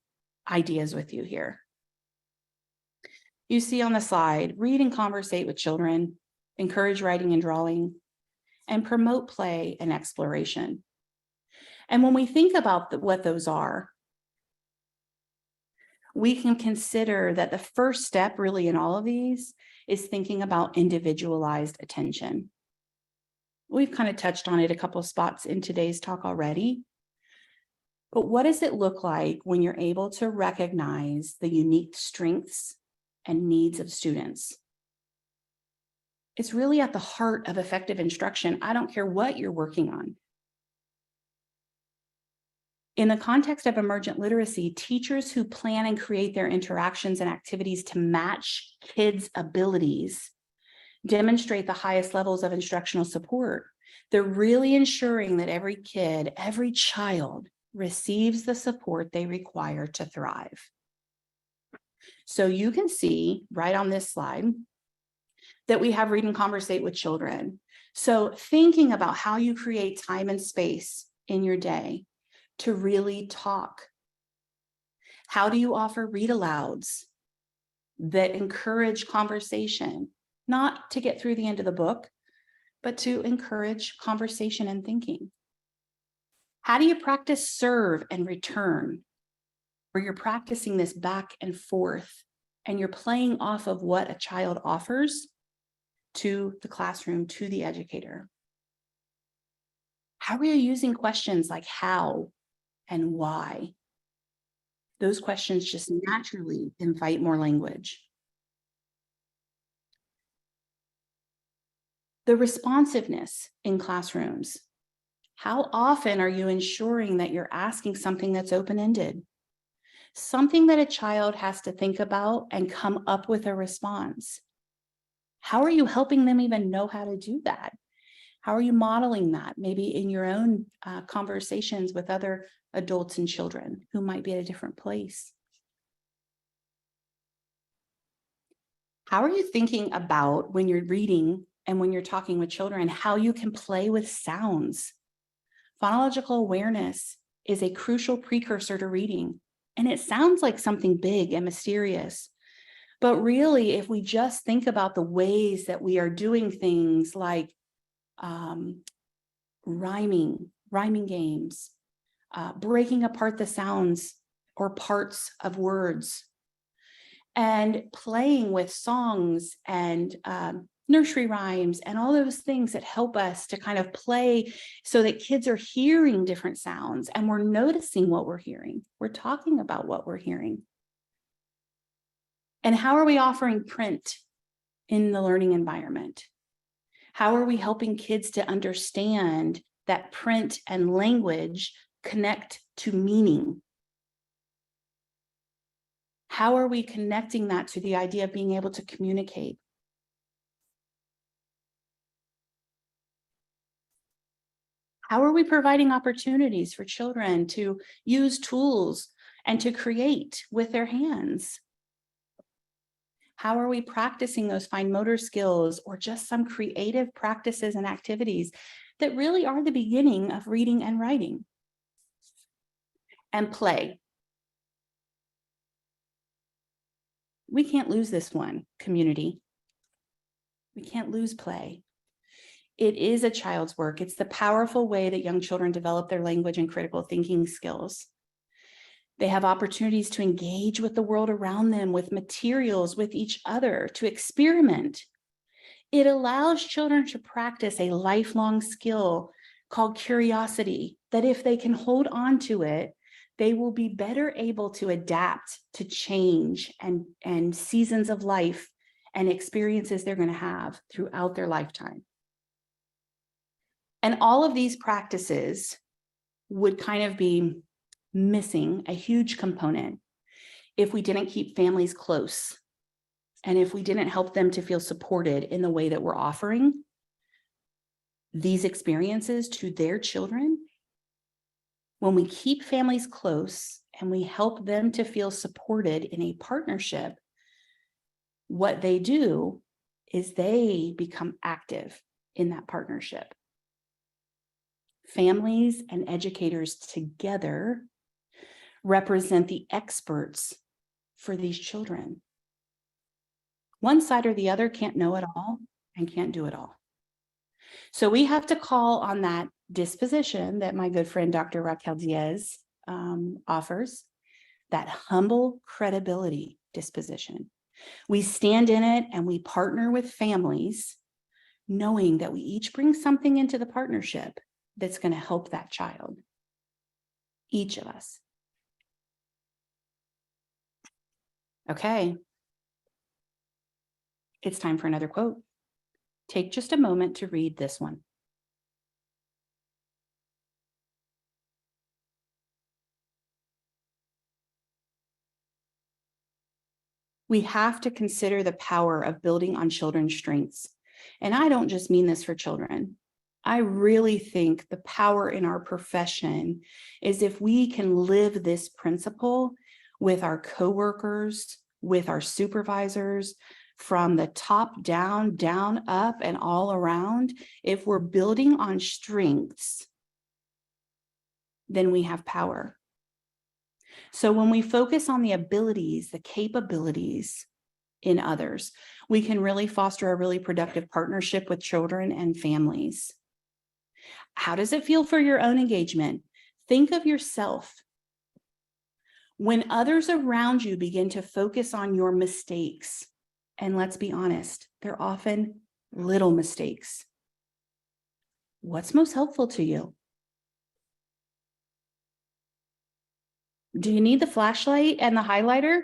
ideas with you here. You see on the slide, read and conversate with children, encourage writing and drawing, and promote play and exploration. And when we think about what those are, we can consider that the first step really in all of these is thinking about individualized attention. We've kind of touched on it a couple of spots in today's talk already. But what does it look like when you're able to recognize the unique strengths and needs of students? It's really at the heart of effective instruction. I don't care what you're working on. In the context of emergent literacy, teachers who plan and create their interactions and activities to match kids' abilities demonstrate the highest levels of instructional support. They're really ensuring that every kid, every child receives the support they require to thrive. So you can see right on this slide that we have read and conversate with children. So thinking about how you create time and space in your day to really talk. How do you offer read alouds that encourage conversation, not to get through the end of the book, but to encourage conversation and thinking? How do you practice serve and return, where you're practicing this back and forth and you're playing off of what a child offers to the classroom, to the educator? How are you using questions like how and why? Those questions just naturally invite more language. The responsiveness in classrooms. How often are you ensuring that you're asking something that's open-ended? Something that a child has to think about and come up with a response. How are you helping them even know how to do that? How are you modeling that? Maybe in your own conversations with other adults and children who might be at a different place. How are you thinking about when you're reading and when you're talking with children, how you can play with sounds? Phonological awareness is a crucial precursor to reading, and it sounds like something big and mysterious. But really, if we just think about the ways that we are doing things like rhyming games, breaking apart the sounds or parts of words, and playing with songs and nursery rhymes and all those things that help us to kind of play so that kids are hearing different sounds and we're noticing what we're hearing. We're talking about what we're hearing. And how are we offering print in the learning environment? How are we helping kids to understand that print and language connect to meaning? How are we connecting that to the idea of being able to communicate? How are we providing opportunities for children to use tools and to create with their hands? How are we practicing those fine motor skills or just some creative practices and activities that really are the beginning of reading and writing? And play. We can't lose this one, community. We can't lose play. It is a child's work. It's the powerful way that young children develop their language and critical thinking skills. They have opportunities to engage with the world around them, with materials, with each other, to experiment. It allows children to practice a lifelong skill called curiosity, that if they can hold on to it, they will be better able to adapt to change and seasons of life and experiences they're going to have throughout their lifetime. And all of these practices would kind of be missing a huge component if we didn't keep families close and if we didn't help them to feel supported in the way that we're offering these experiences to their children. When we keep families close and we help them to feel supported in a partnership, what they do is they become active in that partnership. Families and educators together represent the experts for these children. One side or the other can't know it all and can't do it all. So we have to call on that disposition that my good friend Dr. Raquel Diaz offers, that humble credibility disposition. We stand in it and we partner with families, knowing that we each bring something into the partnership that's going to help that child. Each of us. Okay. It's time for another quote. Take just a moment to read this one. We have to consider the power of building on children's strengths. And I don't just mean this for children. I really think the power in our profession is if we can live this principle with our coworkers, with our supervisors, from the top down, down, up, and all around. If we're building on strengths, then we have power. So when we focus on the abilities, the capabilities in others, we can really foster a really productive partnership with children and families. How does it feel for your own engagement? Think of yourself. When others around you begin to focus on your mistakes, and let's be honest, they're often little mistakes. What's most helpful to you? Do you need the flashlight and the highlighter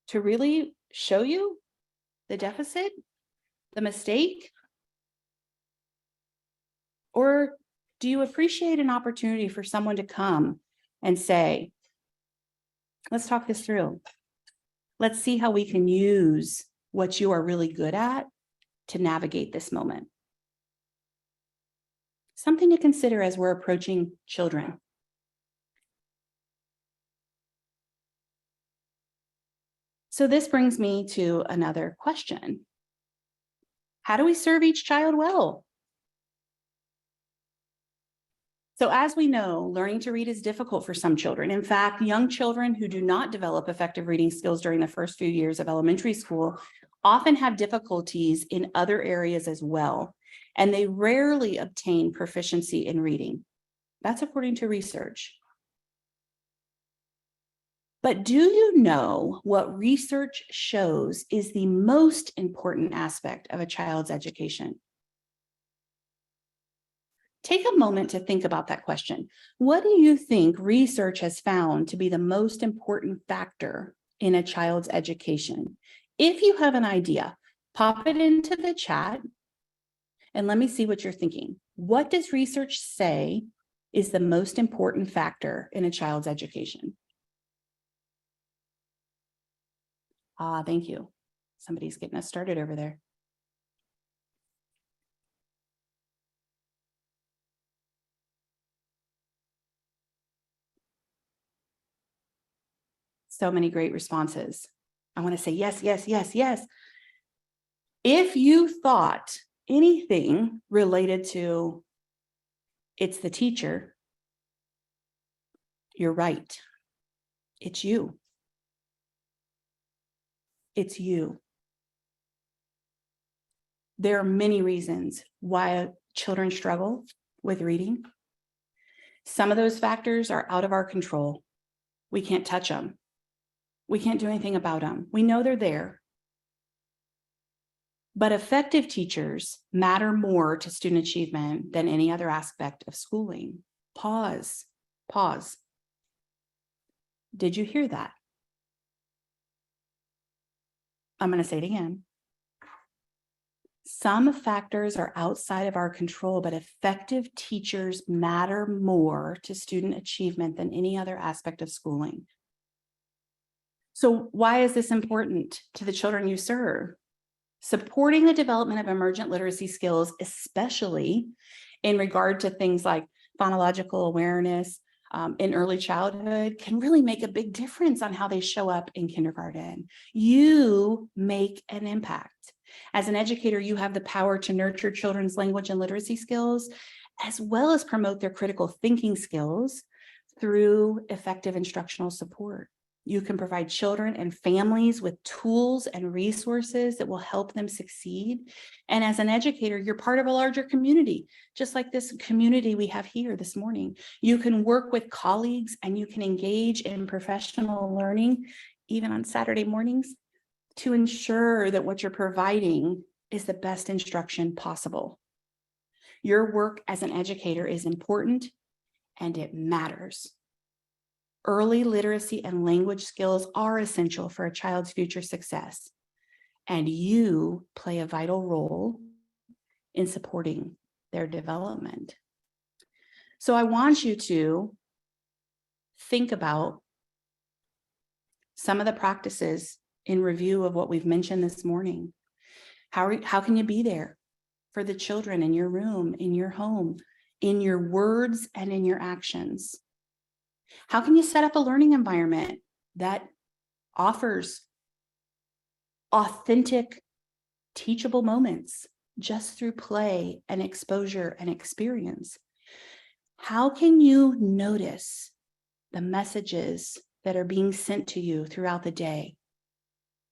to really show you the deficit, the mistake? Or do you appreciate an opportunity for someone to come and say, let's talk this through. Let's see how we can use what you are really good at to navigate this moment. Something to consider as we're approaching children. So this brings me to another question. How do we serve each child well? So as we know, learning to read is difficult for some children. In fact, young children who do not develop effective reading skills during the first few years of elementary school often have difficulties in other areas as well, and they rarely obtain proficiency in reading. That's according to research. But do you know what research shows is the most important aspect of a child's education? Take a moment to think about that question. What do you think research has found to be the most important factor in a child's education? If you have an idea, pop it into the chat and let me see what you're thinking. What does research say is the most important factor in a child's education? Thank you. Somebody's getting us started over there. So many great responses. I want to say yes, yes, yes, yes. If you thought anything related to it's the teacher, you're right. It's you. It's you. There are many reasons why children struggle with reading. Some of those factors are out of our control. We can't touch them. We can't do anything about them. We know they're there. But effective teachers matter more to student achievement than any other aspect of schooling. Pause. Pause. Did you hear that? I'm going to say it again. Some factors are outside of our control, but effective teachers matter more to student achievement than any other aspect of schooling. So why is this important to the children you serve? Supporting the development of emergent literacy skills, especially in regard to things like phonological awareness in early childhood, can really make a big difference on how they show up in kindergarten. You make an impact. As an educator, you have the power to nurture children's language and literacy skills, as well as promote their critical thinking skills through effective instructional support. You can provide children and families with tools and resources that will help them succeed. And as an educator, you're part of a larger community, just like this community we have here this morning. You can work with colleagues and you can engage in professional learning, even on Saturday mornings, to ensure that what you're providing is the best instruction possible. Your work as an educator is important and it matters. Early literacy and language skills are essential for a child's future success, and you play a vital role in supporting their development. So I want you to think about some of the practices in review of what we've mentioned this morning. How can you be there for the children in your room, in your home, in your words and in your actions? How can you set up a learning environment that offers authentic, teachable moments just through play and exposure and experience? How can you notice the messages that are being sent to you throughout the day?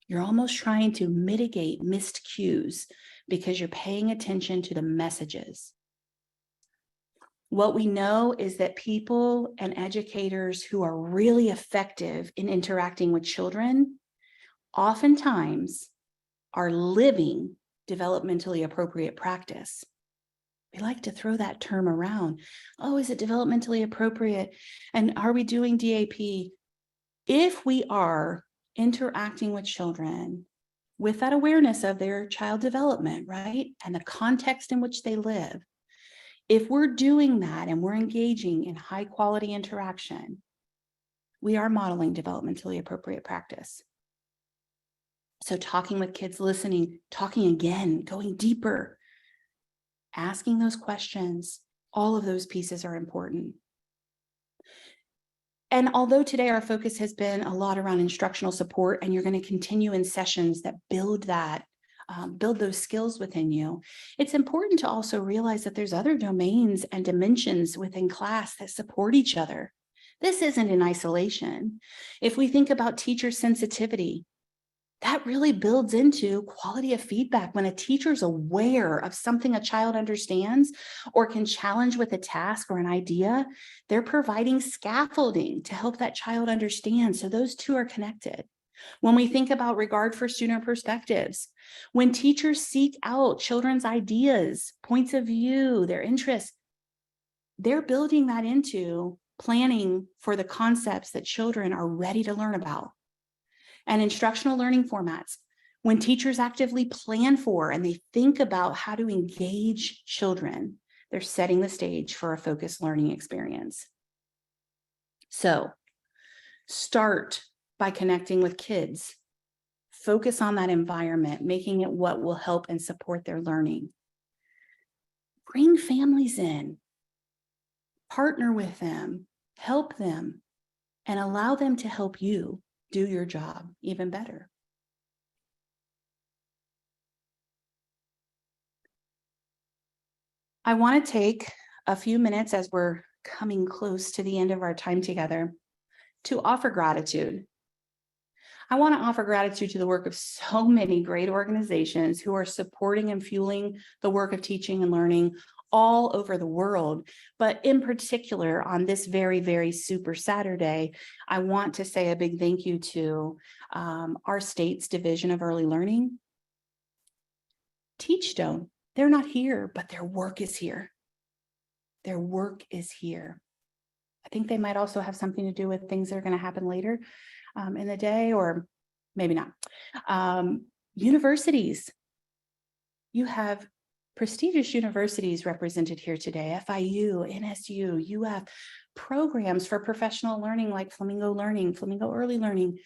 You're almost trying to mitigate missed cues because you're paying attention to the messages. What we know is that people and educators who are really effective in interacting with children oftentimes are living developmentally appropriate practice. We like to throw that term around. Oh, is it developmentally appropriate? And are we doing DAP? If we are interacting with children with that awareness of their child development, right? And the context in which they live, if we're doing that and we're engaging in high quality interaction, we are modeling developmentally appropriate practice. So talking with kids, listening, talking again, going deeper, asking those questions, all of those pieces are important. And although today our focus has been a lot around instructional support, and you're going to continue in sessions that build that, build those skills within you, it's important to also realize that there's other domains and dimensions within class that support each other. This isn't in isolation. If we think about teacher sensitivity, that really builds into quality of feedback. When a teacher's aware of something a child understands or can challenge with a task or an idea, they're providing scaffolding to help that child understand. So those two are connected. When we think about regard for student perspectives, when teachers seek out children's ideas, points of view, their interests, they're building that into planning for the concepts that children are ready to learn about. And instructional learning formats, when teachers actively plan for and they think about how to engage children, they're setting the stage for a focused learning experience. So start by connecting with kids. Focus on that environment, making it what will help and support their learning. Bring families in, partner with them, help them, and allow them to help you do your job even better. I want to take a few minutes as we're coming close to the end of our time together to offer gratitude. I want to offer gratitude to the work of so many great organizations who are supporting and fueling the work of teaching and learning all over the world. But in particular, on this very, very super Saturday, I want to say a big thank you to our state's Division of Early Learning. Teachstone, they're not here, but their work is here. Their work is here. I think they might also have something to do with things that are going to happen later in the day, or maybe not. Universities, you have prestigious universities represented here today: FIU, NSU. You have programs for professional learning like Flamingo Learning, Flamingo Early Learning.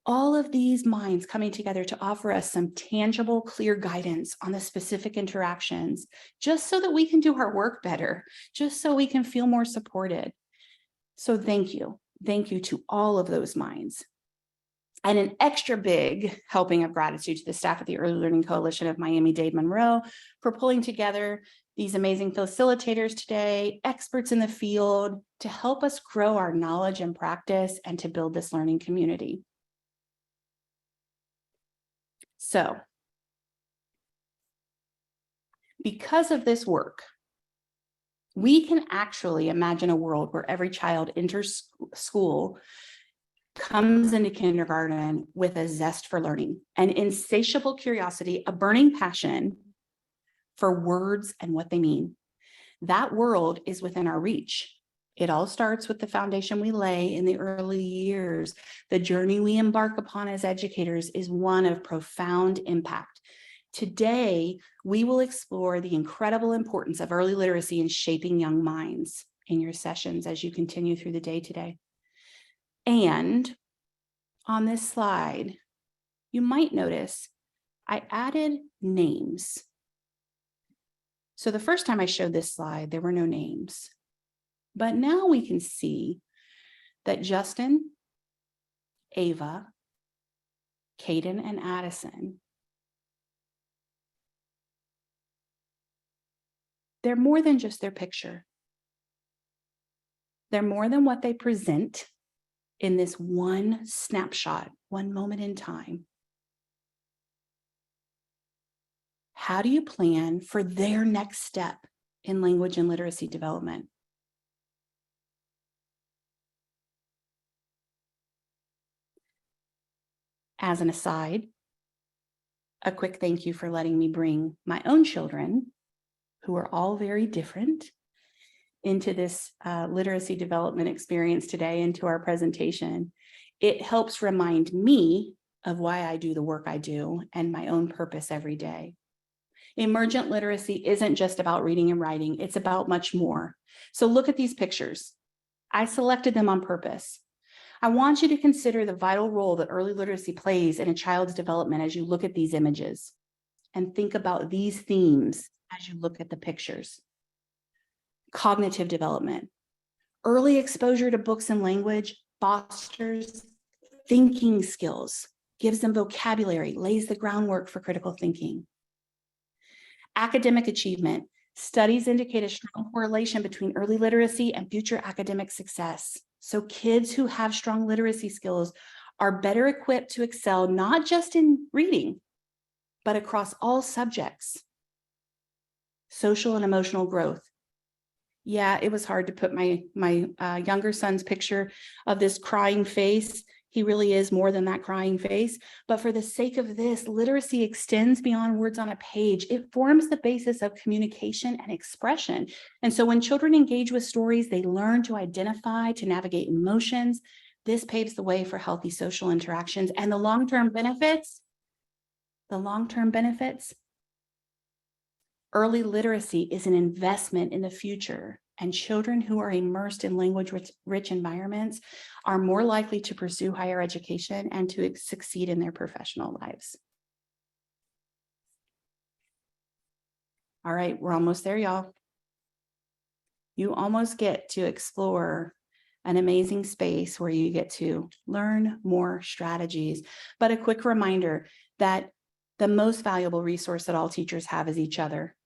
All of these minds coming together to offer us some tangible, clear guidance on the specific interactions, just so that we can do our work better, just so we can feel more supported. So thank you. Thank you to all of those minds. And an extra big helping of gratitude to the staff at the Early Learning Coalition of Miami-Dade Monroe for pulling together these amazing facilitators today, experts in the field, to help us grow our knowledge and practice and to build this learning community. So, because of this work, we can actually imagine a world where every child enters school, comes into kindergarten with a zest for learning, an insatiable curiosity, a burning passion for words and what they mean. That world is within our reach. It all starts with the foundation we lay in the early years. The journey we embark upon as educators is one of profound impact. Today, we will explore the incredible importance of early literacy in shaping young minds in your sessions as you continue through the day today. And on this slide, you might notice I added names. So the first time I showed this slide, there were no names. But now we can see that Justin, Ava, Caden, and Addison, they're more than just their picture. They're more than what they present in this one snapshot, one moment in time. How do you plan for their next step in language and literacy development? As an aside, a quick thank you for letting me bring my own children, who are all very different, into this literacy development experience today, into our presentation. It helps remind me of why I do the work I do and my own purpose every day. Emergent literacy isn't just about reading and writing, it's about much more. So look at these pictures. I selected them on purpose. I want you to consider the vital role that early literacy plays in a child's development as you look at these images, and think about these themes as you look at the pictures. Cognitive development. Early exposure to books and language fosters thinking skills, gives them vocabulary, lays the groundwork for critical thinking. Academic achievement. Studies indicate a strong correlation between early literacy and future academic success. So kids who have strong literacy skills are better equipped to excel, not just in reading, but across all subjects. Social and emotional growth. Yeah, it was hard to put my younger son's picture of this crying face. He really is more than that crying face. But for the sake of this, literacy extends beyond words on a page. It forms the basis of communication and expression. And so when children engage with stories, they learn to identify, to navigate emotions. This paves the way for healthy social interactions. And the long-term benefits, early literacy is an investment in the future, and children who are immersed in language-rich environments are more likely to pursue higher education and to succeed in their professional lives. All right, we're almost there, y'all. You almost get to explore an amazing space where you get to learn more strategies. But a quick reminder that the most valuable resource that all teachers have is each other.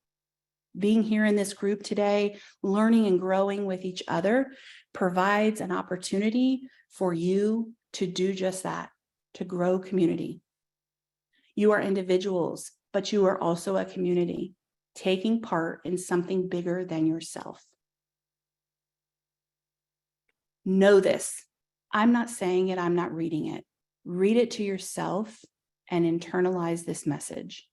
Being here in this group today, learning and growing with each other provides an opportunity for you to do just that, to grow community. You are individuals, but you are also a community, taking part in something bigger than yourself. Know this. I'm not saying it, I'm not reading it. Read it to yourself and internalize this message.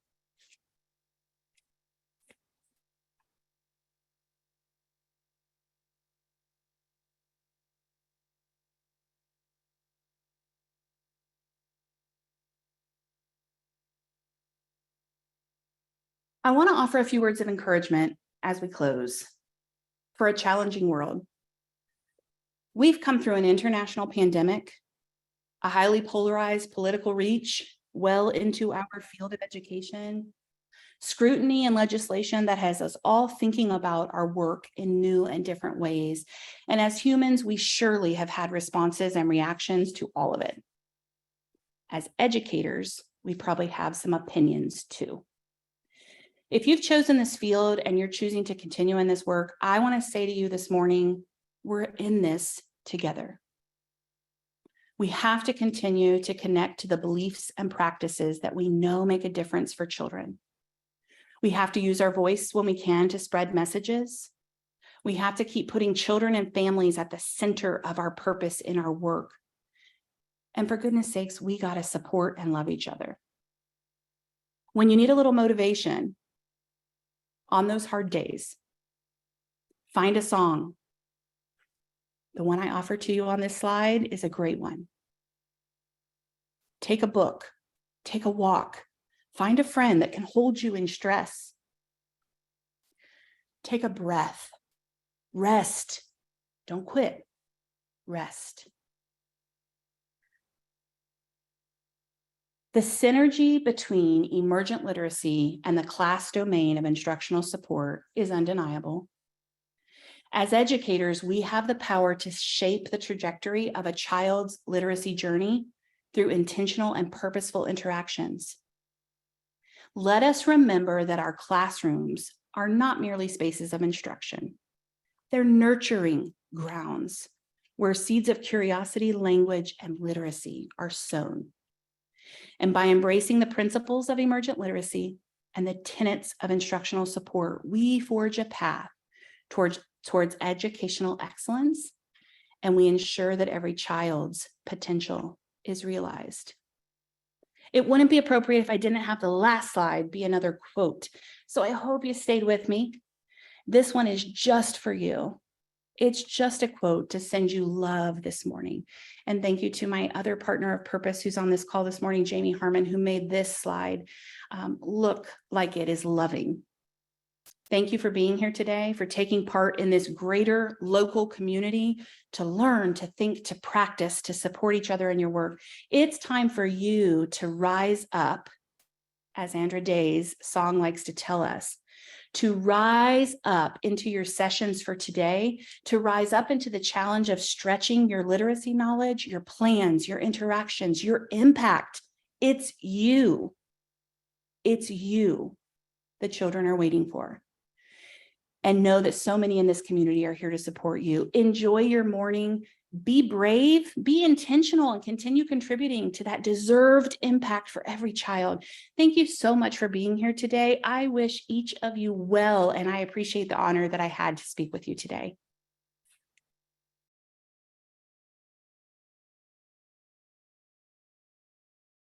I want to offer a few words of encouragement as we close for a challenging world. We've come through an international pandemic, a highly polarized political reach well into our field of education, scrutiny and legislation that has us all thinking about our work in new and different ways. And as humans, we surely have had responses and reactions to all of it. As educators, we probably have some opinions too. If you've chosen this field and you're choosing to continue in this work, I want to say to you this morning, we're in this together. We have to continue to connect to the beliefs and practices that we know make a difference for children. We have to use our voice when we can to spread messages. We have to keep putting children and families at the center of our purpose in our work. And for goodness sakes, we got to support and love each other. When you need a little motivation on those hard days, find a song, The one I offer to you on this slide is a great one. Take a book, take a walk, find a friend that can hold you in stress. Take a breath, rest, don't quit, rest. The synergy between emergent literacy and the class domain of instructional support is undeniable. As educators, we have the power to shape the trajectory of a child's literacy journey through intentional and purposeful interactions. Let us remember that our classrooms are not merely spaces of instruction. They're nurturing grounds where seeds of curiosity, language, and literacy are sown. And by embracing the principles of emergent literacy and the tenets of instructional support, we forge a path towards educational excellence, and we ensure that every child's potential is realized. It wouldn't be appropriate if I didn't have the last slide be another quote. So I hope you stayed with me. This one is just for you. It's just a quote to send you love this morning. And thank you to my other partner of purpose who's on this call this morning, Jamie Harmon, who made this slide look like it is loving. Thank you for being here today, for taking part in this greater local community to learn, to think, to practice, to support each other in your work. It's time for you to rise up, as Andra Day's song likes to tell us, to rise up into your sessions for today, to rise up into the challenge of stretching your literacy knowledge, your plans, your interactions, your impact. It's you. It's you the children are waiting for. And know that so many in this community are here to support you. Enjoy your morning. Be brave, be intentional, and continue contributing to that deserved impact for every child. Thank you so much for being here today. I wish each of you well, and I appreciate the honor that I had to speak with you today.